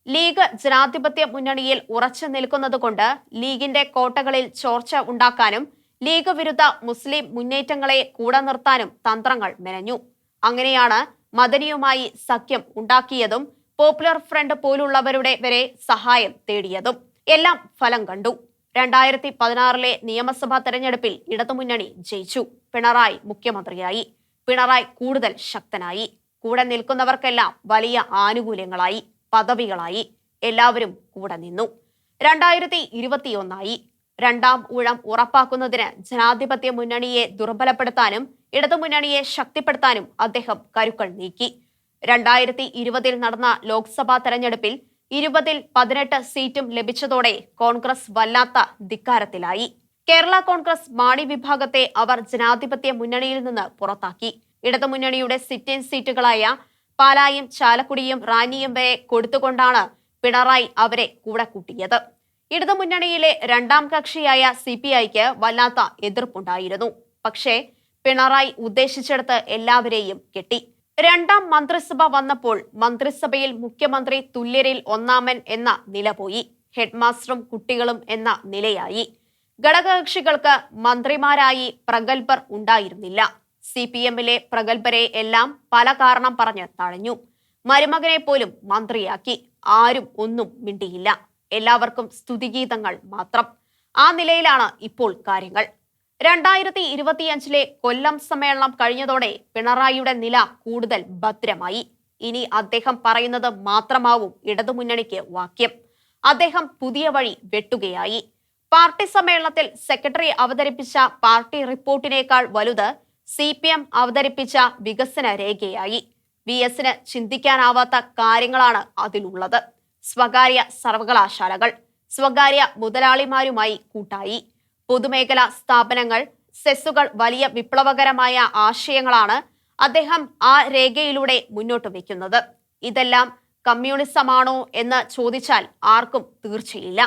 ലീഗ് ജനാധിപത്യ മുന്നണിയിൽ ഉറച്ചു നിൽക്കുന്നതുകൊണ്ട് ലീഗിന്റെ കോട്ടകളിൽ ചോർച്ച ഉണ്ടാക്കാനും ലീഗ് വിരുദ്ധ മുസ്ലിം മുന്നേറ്റങ്ങളെ കൂടെ നിർത്താനും തന്ത്രങ്ങൾ മെനഞ്ഞു. അങ്ങനെയാണ് മദനിയുമായി സഖ്യം ഉണ്ടാക്കിയതും പോപ്പുലർ ഫ്രണ്ട് പോലുള്ളവരുടെ വരെ സഹായം തേടിയതും. എല്ലാം ഫലം കണ്ടു. 2016 നിയമസഭാ തെരഞ്ഞെടുപ്പിൽ ഇടതുമുന്നണി ജയിച്ചു. പിണറായി മുഖ്യമന്ത്രിയായി. പിണറായി കൂടുതൽ ശക്തനായി. കൂടെ നിൽക്കുന്നവർക്കെല്ലാം വലിയ ആനുകൂല്യങ്ങളായി, പദവികളായി. എല്ലാവരും കൂടെ നിന്നു. 2021 രണ്ടാം ഊഴം ഉറപ്പാക്കുന്നതിന് ജനാധിപത്യ മുന്നണിയെ ദുർബലപ്പെടുത്താനും ഇടതുമുന്നണിയെ ശക്തിപ്പെടുത്താനും അദ്ദേഹം കരുക്കൾ നീക്കി. 2020 നടന്ന ലോക്സഭാ തെരഞ്ഞെടുപ്പിൽ 20-ൽ 18 സീറ്റും ലഭിച്ചതോടെ കോൺഗ്രസ് വല്ലാത്ത ധിക്കാരത്തിലായി. കേരള കോൺഗ്രസ് മാണി വിഭാഗത്തെ അവർ ജനാധിപത്യ മുന്നണിയിൽ നിന്ന് പുറത്താക്കി. ഇടതുമുന്നണിയുടെ സിറ്റിംഗ് സീറ്റുകളായ പാലായും ചാലക്കുടിയും റാന്നിയും വരെ കൊടുത്തുകൊണ്ടാണ് പിണറായി അവരെ കൂടെ കൂട്ടിയത്. ഇടതുമുന്നണിയിലെ രണ്ടാം കക്ഷിയായ CPIക്ക് വല്ലാത്ത എതിർപ്പുണ്ടായിരുന്നു. പക്ഷേ പിണറായി ഉദ്ദേശിച്ചെടുത്ത് എല്ലാവരെയും കെട്ടി. രണ്ടാം മന്ത്രിസഭ വന്നപ്പോൾ മന്ത്രിസഭയിൽ മുഖ്യമന്ത്രി തുല്യരിൽ ഒന്നാമൻ എന്ന നില പോയി. ഹെഡ്മാസ്റ്ററും കുട്ടികളും എന്ന നിലയായി. ഘടകകക്ഷികൾക്ക് മന്ത്രിമാരായി പ്രഗത്ഭർ ഉണ്ടായിരുന്നില്ല. CPMലെ പ്രഗത്ഭരെ എല്ലാം പല കാരണം പറഞ്ഞ് തഴഞ്ഞു. മരുമകനെ പോലും മന്ത്രിയാക്കി. ആരും ഒന്നും മിണ്ടിയില്ല. എല്ലാവർക്കും സ്തുതിഗീതങ്ങൾ മാത്രം. ആ നിലയിലാണ് ഇപ്പോൾ കാര്യങ്ങൾ. 2025 കൊല്ലം സമ്മേളനം കഴിഞ്ഞതോടെ പിണറായിയുടെ നില കൂടുതൽ ഭദ്രമായി. ഇനി അദ്ദേഹം പറയുന്നത് മാത്രമാവും ഇടതുമുന്നണിക്ക് വാക്യം. അദ്ദേഹം പുതിയ വഴി വെട്ടുകയായി. പാർട്ടി സമ്മേളനത്തിൽ സെക്രട്ടറി അവതരിപ്പിച്ച പാർട്ടി റിപ്പോർട്ടിനേക്കാൾ വലുത് CPM അവതരിപ്പിച്ച വികസന രേഖയായി. VSന് ചിന്തിക്കാനാവാത്ത കാര്യങ്ങളാണ് അതിലുള്ളത്. സ്വകാര്യ സർവകലാശാലകൾ, സ്വകാര്യ മുതലാളിമാരുമായി കൂട്ടായി, പൊതുമേഖലാ സ്ഥാപനങ്ങൾ, സെസ്സുകൾ, വലിയ വിപ്ലവകരമായ ആശയങ്ങളാണ് അദ്ദേഹം ആ രേഖയിലൂടെ മുന്നോട്ട് വയ്ക്കുന്നത്. ഇതെല്ലാം കമ്മ്യൂണിസമാണോ എന്ന് ചോദിച്ചാൽ ആർക്കും തീർച്ചയില്ല.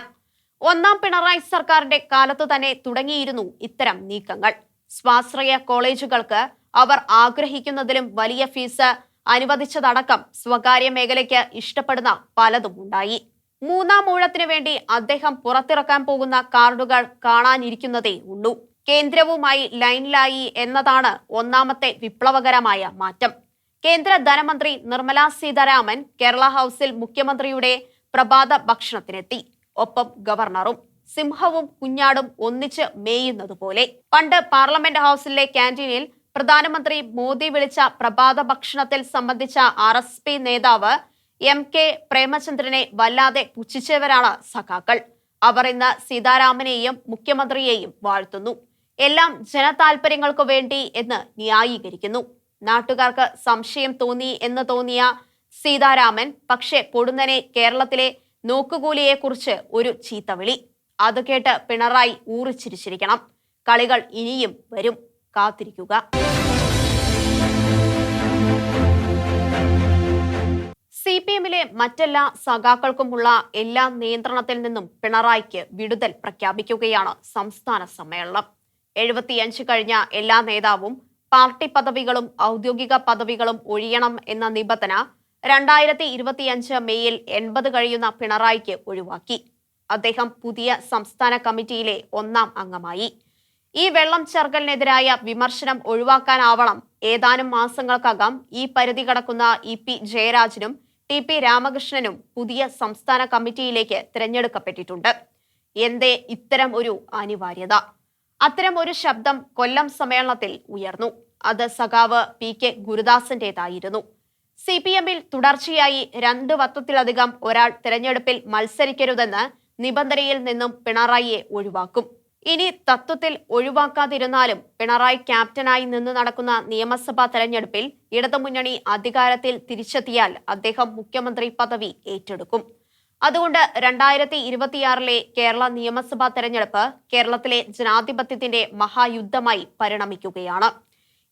ഒന്നാം പിണറായി സർക്കാരിന്റെ കാലത്തു തന്നെ തുടങ്ങിയിരുന്നു ഇത്തരം നീക്കങ്ങൾ. സ്വാശ്രയ കോളേജുകൾക്ക് അവർ ആഗ്രഹിക്കുന്നതിലും വലിയ ഫീസ് അനുവദിച്ചതടക്കം സ്വകാര്യ മേഖലയ്ക്ക് ഇഷ്ടപ്പെടുന്ന പലതും ഉണ്ടായി. മൂന്നാം ഊഴത്തിനു വേണ്ടി അദ്ദേഹം പുറത്തിറക്കാൻ പോകുന്ന കാർഡുകൾ കാണാനിരിക്കുന്നതേ ഉള്ളൂ. കേന്ദ്രവുമായി ലൈനിലായി എന്നതാണ് ഒന്നാമത്തെ വിപ്ലവകരമായ മാറ്റം. കേന്ദ്ര ധനമന്ത്രി നിർമ്മല സീതാരാമൻ കേരള ഹൌസിൽ മുഖ്യമന്ത്രിയുടെ പ്രഭാത ഭക്ഷണത്തിനെത്തി. ഒപ്പം ഗവർണറും. സിംഹവും കുഞ്ഞാടും ഒന്നിച്ച് മേയുന്നതുപോലെ. പണ്ട് പാർലമെന്റ് ഹൌസിലെ ക്യാന്റീനിൽ പ്രധാനമന്ത്രി മോദി വിളിച്ച പ്രഭാത ഭക്ഷണത്തിൽ സംബന്ധിച്ച RSP നേതാവ് MK പ്രേമചന്ദ്രനെ വല്ലാതെ പുച്ഛിച്ചവരാണ് സഖാക്കൾ. അവർ ഇന്ന് സീതാരാമനെയും മുഖ്യമന്ത്രിയെയും വാഴ്ത്തുന്നു. എല്ലാം ജനതാൽപര്യങ്ങൾക്കു വേണ്ടി എന്ന് ന്യായീകരിക്കുന്നു. നാട്ടുകാർക്ക് സംശയം തോന്നി എന്ന് തോന്നിയ സീതാരാമൻ പക്ഷെ പൊടുന്നനെ കേരളത്തിലെ നോക്കുകൂലിയെക്കുറിച്ച് ഒരു ചീത്തവിളി. അത് കേട്ട് പിണറായി ഊറിച്ചിരിച്ചിരിക്കണം. കളികൾ ഇനിയും വരും. കാത്തിരിക്കുക. CPMലെ മറ്റെല്ലാ സഖാക്കൾക്കുമുള്ള എല്ലാ നിയന്ത്രണത്തിൽ നിന്നും പിണറായിക്ക് വിടുതൽ പ്രഖ്യാപിക്കുകയാണ് സംസ്ഥാന സമ്മേളനം. 75 കഴിഞ്ഞ എല്ലാ നേതാവും പാർട്ടി പദവികളും ഔദ്യോഗിക പദവികളും ഒഴിയണം എന്ന നിബന്ധന 2025 മെയ്യിൽ 80 കഴിയുന്ന പിണറായിക്ക് ഒഴിവാക്കി. അദ്ദേഹം പുതിയ സംസ്ഥാന കമ്മിറ്റിയിലെ 1-ാം അംഗമായി. ഈ വെള്ളം ചേർക്കലിനെതിരായ വിമർശനം ഒഴിവാക്കാനാവണം ഏതാനും മാസങ്ങൾക്കകം ഈ പരിധി കടക്കുന്ന EP ജയരാജനും TP രാമകൃഷ്ണനും പുതിയ സംസ്ഥാന കമ്മിറ്റിയിലേക്ക് തിരഞ്ഞെടുക്കപ്പെട്ടിട്ടുണ്ട്. എന്തേ ഇത്തരം ഒരു അനിവാര്യത? അത്തരം ഒരു ശബ്ദം കൊല്ലം സമ്മേളനത്തിൽ ഉയർന്നു. അത് സഖാവ് PK ഗുരുദാസന്റേതായിരുന്നു. CPMൽ തുടർച്ചയായി 2 വർഷത്തിലധികം ഒരാൾ തിരഞ്ഞെടുപ്പിൽ മത്സരിക്കരുതെന്ന് നിബന്ധനയിൽ നിന്നും പിണറായിയെ ഒഴിവാക്കും. ഇനി തത്വത്തിൽ ഒഴിവാക്കാതിരുന്നാലും പിണറായി ക്യാപ്റ്റനായി നിന്ന് നടക്കുന്ന നിയമസഭാ തെരഞ്ഞെടുപ്പിൽ ഇടതുമുന്നണി അധികാരത്തിൽ തിരിച്ചെത്തിയാൽ അദ്ദേഹം മുഖ്യമന്ത്രി പദവി ഏറ്റെടുക്കും. അതുകൊണ്ട് 2026 കേരള നിയമസഭാ തെരഞ്ഞെടുപ്പ് കേരളത്തിലെ ജനാധിപത്യത്തിന്റെ മഹായുദ്ധമായി പരിണമിക്കുകയാണ്.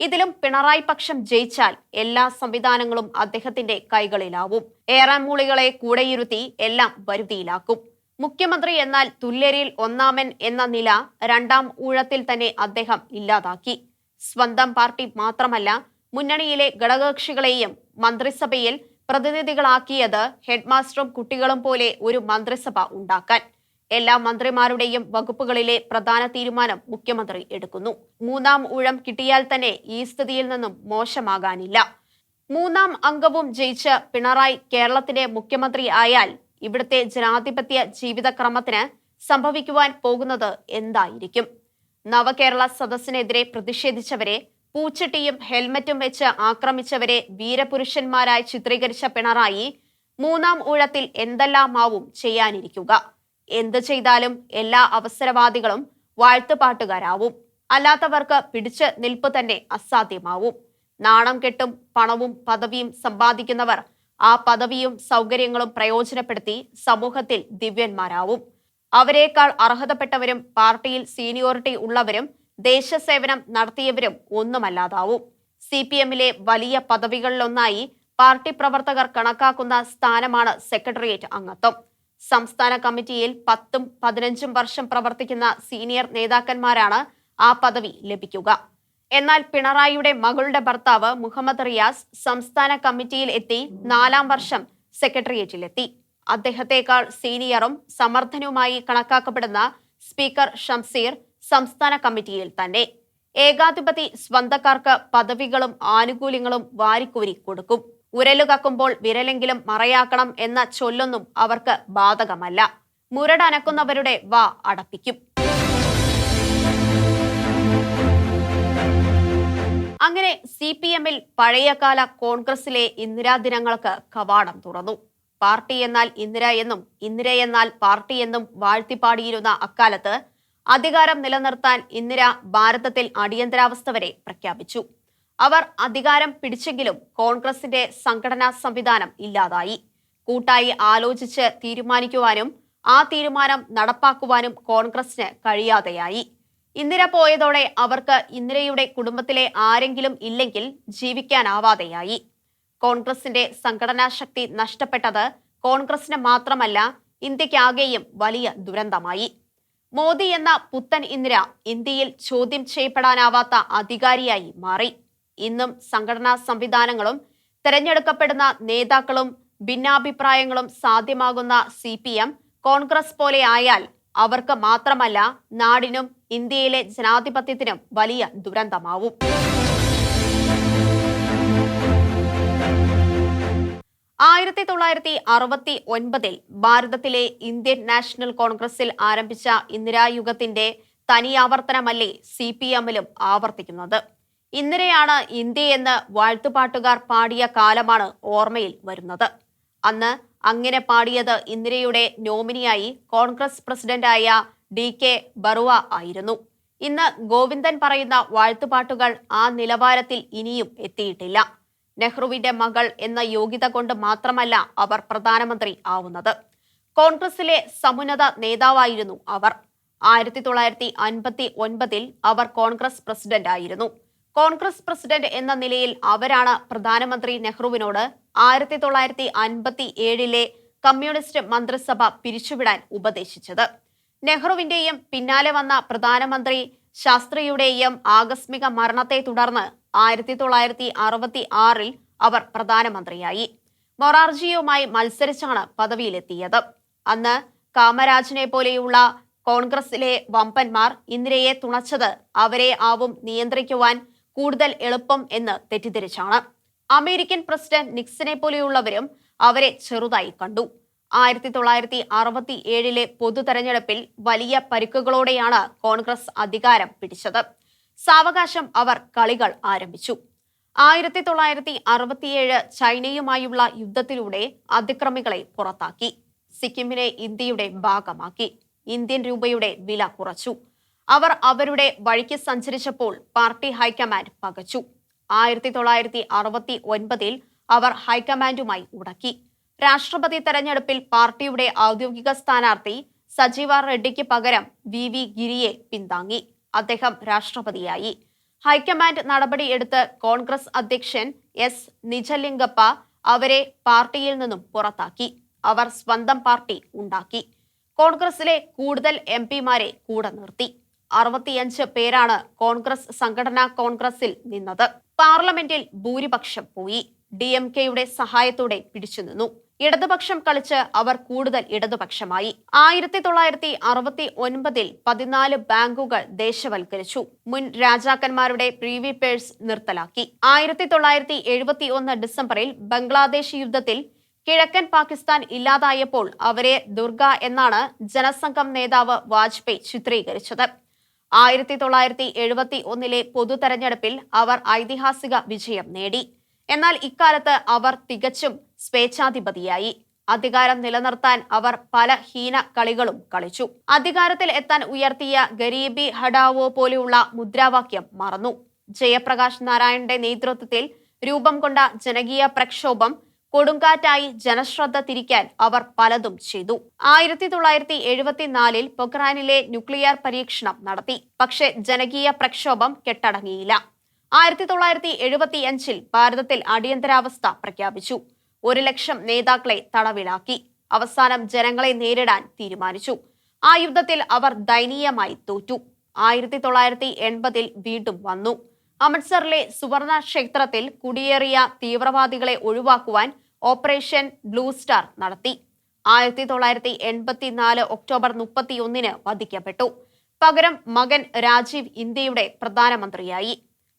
ഇതിലും പിണറായി പക്ഷം ജയിച്ചാൽ എല്ലാ സംവിധാനങ്ങളും അദ്ദേഹത്തിന്റെ കൈകളിലാവും. ഏറാൻമൂളികളെ കൂടെയിരുത്തി എല്ലാം വരുതിയിലാക്കും. മുഖ്യമന്ത്രി എന്നാൽ തുല്യരിൽ ഒന്നാമൻ എന്ന നില 2-ാം ഊഴത്തിൽ തന്നെ അദ്ദേഹം ഇല്ലാതാക്കി. സ്വന്തം പാർട്ടി മാത്രമല്ല മുന്നണിയിലെ ഘടകകക്ഷികളെയും മന്ത്രിസഭയിൽ പ്രതിനിധികളാക്കിയത് ഹെഡ്മാസ്റ്ററും കുട്ടികളും പോലെ ഒരു മന്ത്രിസഭ ഉണ്ടാക്കാൻ. എല്ലാ മന്ത്രിമാരുടെയും വകുപ്പുകളിലെ പ്രധാന തീരുമാനം മുഖ്യമന്ത്രി എടുക്കുന്നു. 3-ാം ഊഴം കിട്ടിയാൽ തന്നെ ഈ സ്ഥിതിയിൽ നിന്നും മോശമാകാനില്ല. 3-ാം അംഗവും ജയിച്ച് പിണറായി കേരളത്തിന്റെ മുഖ്യമന്ത്രി ആയാൽ ഇവിടുത്തെ ജനാധിപത്യ ജീവിതക്രമത്തിന് സംഭവിക്കുവാൻ പോകുന്നത് എന്തായിരിക്കും? നവകേരള സദസ്സിനെതിരെ പ്രതിഷേധിച്ചവരെ, പൂച്ചട്ടിയും ഹെൽമറ്റും വെച്ച് ആക്രമിച്ചവരെ വീരപുരുഷന്മാരായി ചിത്രീകരിച്ച പിണറായി 3-ാം ഊഴത്തിൽ എന്തെല്ലാമാവും ചെയ്യാനിരിക്കുക? എന്ത് ചെയ്താലും എല്ലാ അവസരവാദികളും വാഴ്ത്തുപാട്ടുകാരാവും. അല്ലാത്തവർക്ക് പിടിച്ച് നിൽപ്പ് തന്നെ അസാധ്യമാവും. നാണം കെട്ടും പണവും പദവിയും സമ്പാദിക്കുന്നവർ ആ പദവിയും സൗകര്യങ്ങളും പ്രയോജനപ്പെടുത്തി സമൂഹത്തിൽ ദിവ്യന്മാരാവും. അവരെക്കാൾ അർഹതപ്പെട്ടവരും പാർട്ടിയിൽ സീനിയോറിറ്റി ഉള്ളവരും ദേശസേവനം നടത്തിയവരും ഒന്നുമല്ലാതാവും. CPMലെ വലിയ പദവികളിലൊന്നായി പാർട്ടി പ്രവർത്തകർ കണക്കാക്കുന്ന സ്ഥാനമാണ് സെക്രട്ടേറിയറ്റ് അംഗത്വം. സംസ്ഥാന കമ്മിറ്റിയിൽ 10-15 വർഷം പ്രവർത്തിക്കുന്ന സീനിയർ നേതാക്കന്മാരാണ് ആ പദവി ലഭിക്കുക. എന്നാൽ പിണറായിയുടെ മകളുടെ ഭർത്താവ് മുഹമ്മദ് റിയാസ് സംസ്ഥാന കമ്മിറ്റിയിൽ എത്തി 4-ാം വർഷം സെക്രട്ടേറിയറ്റിലെത്തി. അദ്ദേഹത്തെക്കാൾ സീനിയറും സമർത്ഥനുമായി കണക്കാക്കപ്പെടുന്ന സ്പീക്കർ ഷംസീർ സംസ്ഥാന കമ്മിറ്റിയിൽ തന്നെ. ഏകാധിപതി സ്വന്തക്കാർക്ക് പദവികളും ആനുകൂല്യങ്ങളും വാരിക്കോരി കൊടുക്കും. ഉരലു കക്കുമ്പോൾ വിരലെങ്കിലും മറയാക്കണം എന്ന ചൊല്ലൊന്നും അവർക്ക് ബാധകമല്ല. മുരടനക്കുന്നവരുടെ വാ അടപ്പിക്കും. അങ്ങനെ CPM-ൽ പഴയകാല കോൺഗ്രസിലെ ഇന്ദിരാ ദിനങ്ങൾക്ക് കവാടം തുറന്നു. പാർട്ടി എന്നാൽ ഇന്ദിര എന്നും ഇന്ദിര എന്നാൽ പാർട്ടി എന്നും വാഴ്ത്തിപ്പാടിയിരുന്ന അക്കാലത്ത് അധികാരം നിലനിർത്താൻ ഇന്ദിര ഭാരതത്തിൽ അടിയന്തരാവസ്ഥ വരെ പ്രഖ്യാപിച്ചു. അവർ അധികാരം പിടിച്ചെങ്കിലും കോൺഗ്രസിന്റെ സംഘടനാ സംവിധാനം ഇല്ലാതായി. കൂട്ടായി ആലോചിച്ച് തീരുമാനിക്കുവാനും ആ തീരുമാനം നടപ്പാക്കുവാനും കോൺഗ്രസിന് കഴിയാതെയായി. ഇന്ദിര പോയതോടെ അവർക്ക് ഇന്ദിരയുടെ കുടുംബത്തിലെ ആരെങ്കിലും ഇല്ലെങ്കിൽ ജീവിക്കാനാവാതെയായി. കോൺഗ്രസിന്റെ സംഘടനാ ശക്തി നഷ്ടപ്പെട്ടത് കോൺഗ്രസിന് മാത്രമല്ല, ഇന്ത്യക്കാകെയും വലിയ ദുരന്തമായി. മോദി എന്ന പുത്തൻ ഇന്ദിര ഇന്ത്യയിൽ ചോദ്യം ചെയ്യപ്പെടാനാവാത്ത അധികാരിയായി മാറി. ഇന്നും സംഘടനാ സംവിധാനങ്ങളും തെരഞ്ഞെടുക്കപ്പെടുന്ന നേതാക്കളും ഭിന്നാഭിപ്രായങ്ങളും സാധ്യമാകുന്ന CPM കോൺഗ്രസ് പോലെ ആയാൽ അവർക്ക് മാത്രമല്ല, നാടിനും ഇന്ത്യയിലെ ജനാധിപത്യത്തിനും വലിയ ദുരന്തമാവും. 1969 ഭാരതത്തിലെ ഇന്ത്യൻ നാഷണൽ കോൺഗ്രസിൽ ആരംഭിച്ച ഇന്ദിരായുഗത്തിന്റെ തനിയാവർത്തനമല്ലേ CPM-ലും ആവർത്തിക്കുന്നത്. ഇന്ദിരയാണ് ഇന്ത്യയെന്ന് വാഴ്ത്തുപാട്ടുകാർ പാടിയ കാലമാണ് ഓർമ്മയിൽ വരുന്നത്. അന്ന് അങ്ങനെ പാടിയത് ഇന്ദിരയുടെ നോമിനിയായി കോൺഗ്രസ് പ്രസിഡന്റായ DK ബറുവ ആയിരുന്നു. ഇന്ന് ഗോവിന്ദൻ പറയുന്ന വാഴ്ത്തുപാട്ടുകൾ ആ നിലവാരത്തിൽ ഇനിയും എത്തിയിട്ടില്ല. നെഹ്റുവിന്റെ മകൾ എന്ന യോഗ്യത കൊണ്ട് മാത്രമല്ല അവർ പ്രധാനമന്ത്രി ആവുന്നത്. കോൺഗ്രസിലെ സമുന്നത നേതാവായിരുന്നു അവർ. 1959 അവർ കോൺഗ്രസ് പ്രസിഡന്റ് ആയിരുന്നു. കോൺഗ്രസ് പ്രസിഡന്റ് എന്ന നിലയിൽ അവരാണ് പ്രധാനമന്ത്രി നെഹ്റുവിനോട് 1957 കമ്മ്യൂണിസ്റ്റ് മന്ത്രിസഭ പിരിച്ചുവിടാൻ ഉപദേശിച്ചത്. നെഹ്റുവിന്റെയും പിന്നാലെ വന്ന പ്രധാനമന്ത്രി ശാസ്ത്രിയുടെയും ആകസ്മിക മരണത്തെ തുടർന്ന് 1966 അവർ പ്രധാനമന്ത്രിയായി. മൊറാർജിയുമായി മത്സരിച്ചാണ് പദവിയിലെത്തിയത്. അന്ന് കാമരാജിനെ പോലെയുള്ള കോൺഗ്രസിലെ വമ്പന്മാർ ഇന്ദിരയെ തുണച്ചത് അവരെ ആവും നിയന്ത്രിക്കുവാൻ കൂടുതൽ എളുപ്പം എന്ന് തെറ്റിദ്ധരിച്ചാണ്. അമേരിക്കൻ പ്രസിഡന്റ് നിക്സനെ പോലെയുള്ളവരും അവരെ ചെറുതായി കണ്ടു. 1967 പൊതു തെരഞ്ഞെടുപ്പിൽ വലിയ പരിക്കുകളോടെയാണ് കോൺഗ്രസ് അധികാരം പിടിച്ചത്. സാവകാശം അവർ കളികൾ ആരംഭിച്ചു. 1967 ചൈനയുമായുള്ള യുദ്ധത്തിലൂടെ അതിക്രമികളെ പുറത്താക്കി. സിക്കിമിനെ ഇന്ത്യയുടെ ഭാഗമാക്കി. ഇന്ത്യൻ രൂപയുടെ വില കുറച്ചു. അവർ അവരുടെ വഴിക്ക് സഞ്ചരിച്ചപ്പോൾ പാർട്ടി ഹൈക്കമാൻഡ് പകച്ചു. 1969 അവർ ഹൈക്കമാൻഡുമായി ഉടക്കി. രാഷ്ട്രപതി തെരഞ്ഞെടുപ്പിൽ പാർട്ടിയുടെ ഔദ്യോഗിക സ്ഥാനാർത്ഥി സജീവ റെഡ്ഡിക്ക് പകരം VV ഗിരിയെ പിന്താങ്ങി. അദ്ദേഹം രാഷ്ട്രപതിയായി. ഹൈക്കമാൻഡ് നടപടിയെടുത്ത് കോൺഗ്രസ് അധ്യക്ഷൻ S നിജലിംഗപ്പ അവരെ പാർട്ടിയിൽ നിന്നും പുറത്താക്കി. അവർ സ്വന്തം പാർട്ടി ഉണ്ടാക്കി. കോൺഗ്രസിലെ കൂടുതൽ MP-മാരെ കൂടെ നിർത്തി. 65 പേരാണ് കോൺഗ്രസ് സംഘടനാ കോൺഗ്രസിൽ നിന്നത്. പാർലമെന്റിൽ ഭൂരിപക്ഷം പോയി. DMK-യുടെ സഹായത്തോടെ പിടിച്ചുനിന്നു. ഇടതുപക്ഷം കളിച്ച് അവർ കൂടുതൽ ഇടതുപക്ഷമായി. 1969 14 ബാങ്കുകൾ ദേശവൽക്കരിച്ചു. മുൻ രാജാക്കന്മാരുടെ പ്രീവി പേഴ്സ് നിർത്തലാക്കി. 1971 ഡിസംബറിൽ ബംഗ്ലാദേശ് യുദ്ധത്തിൽ കിഴക്കൻ പാകിസ്ഥാൻ ഇല്ലാതായപ്പോൾ അവരെ ദുർഗ എന്നാണ് ജനസംഘം നേതാവ് വാജ്പേയി ചിത്രീകരിച്ചത്. 1971 പൊതു തെരഞ്ഞെടുപ്പിൽ അവർ ഐതിഹാസിക വിജയം നേടി. എന്നാൽ ഇക്കാലത്ത് അവർ തികച്ചും സ്വേച്ഛാധിപതിയായി. അധികാരം നിലനിർത്താൻ അവർ പല ഹീന കളികളും കളിച്ചു. അധികാരത്തിൽ എത്താൻ ഉയർത്തിയ ഗരീബി ഹഠാവോ പോലെയുള്ള മുദ്രാവാക്യം മറന്നു. ജയപ്രകാശ് നാരായണന്റെ നേതൃത്വത്തിൽ രൂപം കൊണ്ട ജനകീയ പ്രക്ഷോഭം കൊടുങ്കാറ്റായി ജനശ്രദ്ധ തിരിക്കാൻ അവർ പലതും ചെയ്തു. 1974 പൊഖ്റാനിലെ ന്യൂക്ലിയർ പരീക്ഷണം നടത്തി. പക്ഷേ ജനകീയ പ്രക്ഷോഭം കെട്ടടങ്ങിയില്ല. 1975 ഭാരതത്തിൽ അടിയന്തരാവസ്ഥ പ്രഖ്യാപിച്ചു. 1 ലക്ഷം നേതാക്കളെ തടവിലാക്കി. അവസാനം ജനങ്ങളെ നേരിടാൻ തീരുമാനിച്ചു. ആ യുദ്ധത്തിൽ അവർ ദയനീയമായി തോറ്റു. 1980 വീണ്ടും വന്നു. അമൃത്സറിലെ സുവർണ ക്ഷേത്രത്തിൽ കുടിയേറിയ തീവ്രവാദികളെ ഒഴിവാക്കുവാൻ ഓപ്പറേഷൻ ബ്ലൂ സ്റ്റാർ നടത്തി. 1984 ഒക്ടോബർ 31 വധിക്കപ്പെട്ടു. പകരം മകൻ രാജീവ് ഇന്ത്യയുടെ പ്രധാനമന്ത്രിയായി.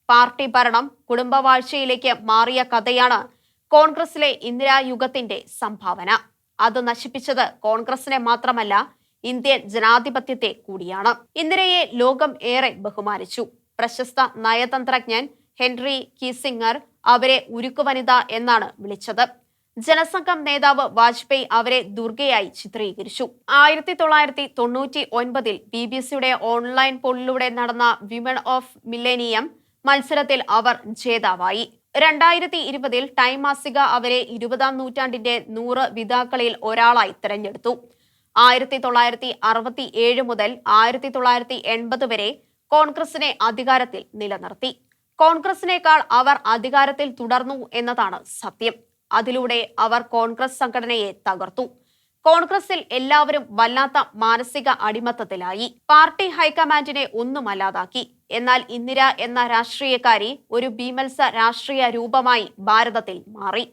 പാർട്ടി ഭരണം കുടുംബവാഴ്ചയിലേക്ക് മാറിയ കഥയാണ് കോൺഗ്രസിലെ ഇന്ദിരായുഗത്തിന്റെ സംഭാവന. അത് നശിപ്പിച്ചത് കോൺഗ്രസിനെ മാത്രമല്ല, ഇന്ത്യൻ ജനാധിപത്യത്തെ കൂടിയാണ്. ഇന്ദിരയെ ലോകം ഏറെ ബഹുമാനിച്ചു. പ്രശസ്ത നയതന്ത്രജ്ഞൻ ഹെൻറി കിസിംഗർ അവരെ ഉരുക്കുവനിത എന്നാണ് വിളിച്ചത്. ജനസംഘം നേതാവ് വാജ്പേയി അവരെ ദുർഗയായി ചിത്രീകരിച്ചു. 1999 BBC ഓൺലൈൻ പോളിലൂടെ നടന്ന വിമൻ ഓഫ് മില്ലേനിയം മത്സരത്തിൽ അവർ ജേതാവായി. 2020 ടൈം മാസിക അവരെ 20ാം നൂറ്റാണ്ടിന്റെ 100 വിതാക്കളിൽ ഒരാളായി തിരഞ്ഞെടുത്തു. 1967 മുതൽ 1980 വരെ കോൺഗ്രസിനെ അധികാരത്തിൽ നിലനിർത്തി. കോൺഗ്രസിനേക്കാൾ അവർ അധികാരത്തിൽ തുടർന്നു എന്നതാണ് സത്യം. അതിലൂടെ അവർ കോൺഗ്രസ് സംഘടനയെ തകർത്തു. കോൺഗ്രസിൽ എല്ലാവരും വല്ലാത്ത മാനസിക അടിമത്തത്തിലായി. പാർട്ടി ഹൈക്കമാൻഡിനെ ഒന്നുമല്ലാതാക്കി. എന്നാൽ ഇന്ദിര എന്ന രാഷ്ട്രീയക്കാരി ഒരു ബീമത്സ രാഷ്ട്രീയ രൂപമായി ഭാരതത്തിൽ മാറി.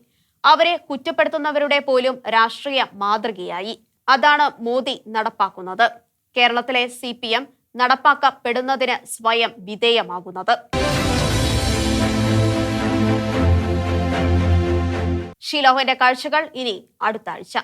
അവരെ കുറ്റപ്പെടുത്തുന്നവരുടെ പോലും രാഷ്ട്രീയ മാതൃകയായി. അതാണ് മോദി നടപ്പാക്കുന്നത്. കേരളത്തിലെ CPM നടപ്പാക്കപ്പെടുന്നതിന് സ്വയം വിധേയമാകുന്നത്. ഷീലോഹന്റെ കാഴ്ചകൾ ഇനി അടുത്ത ആഴ്ച.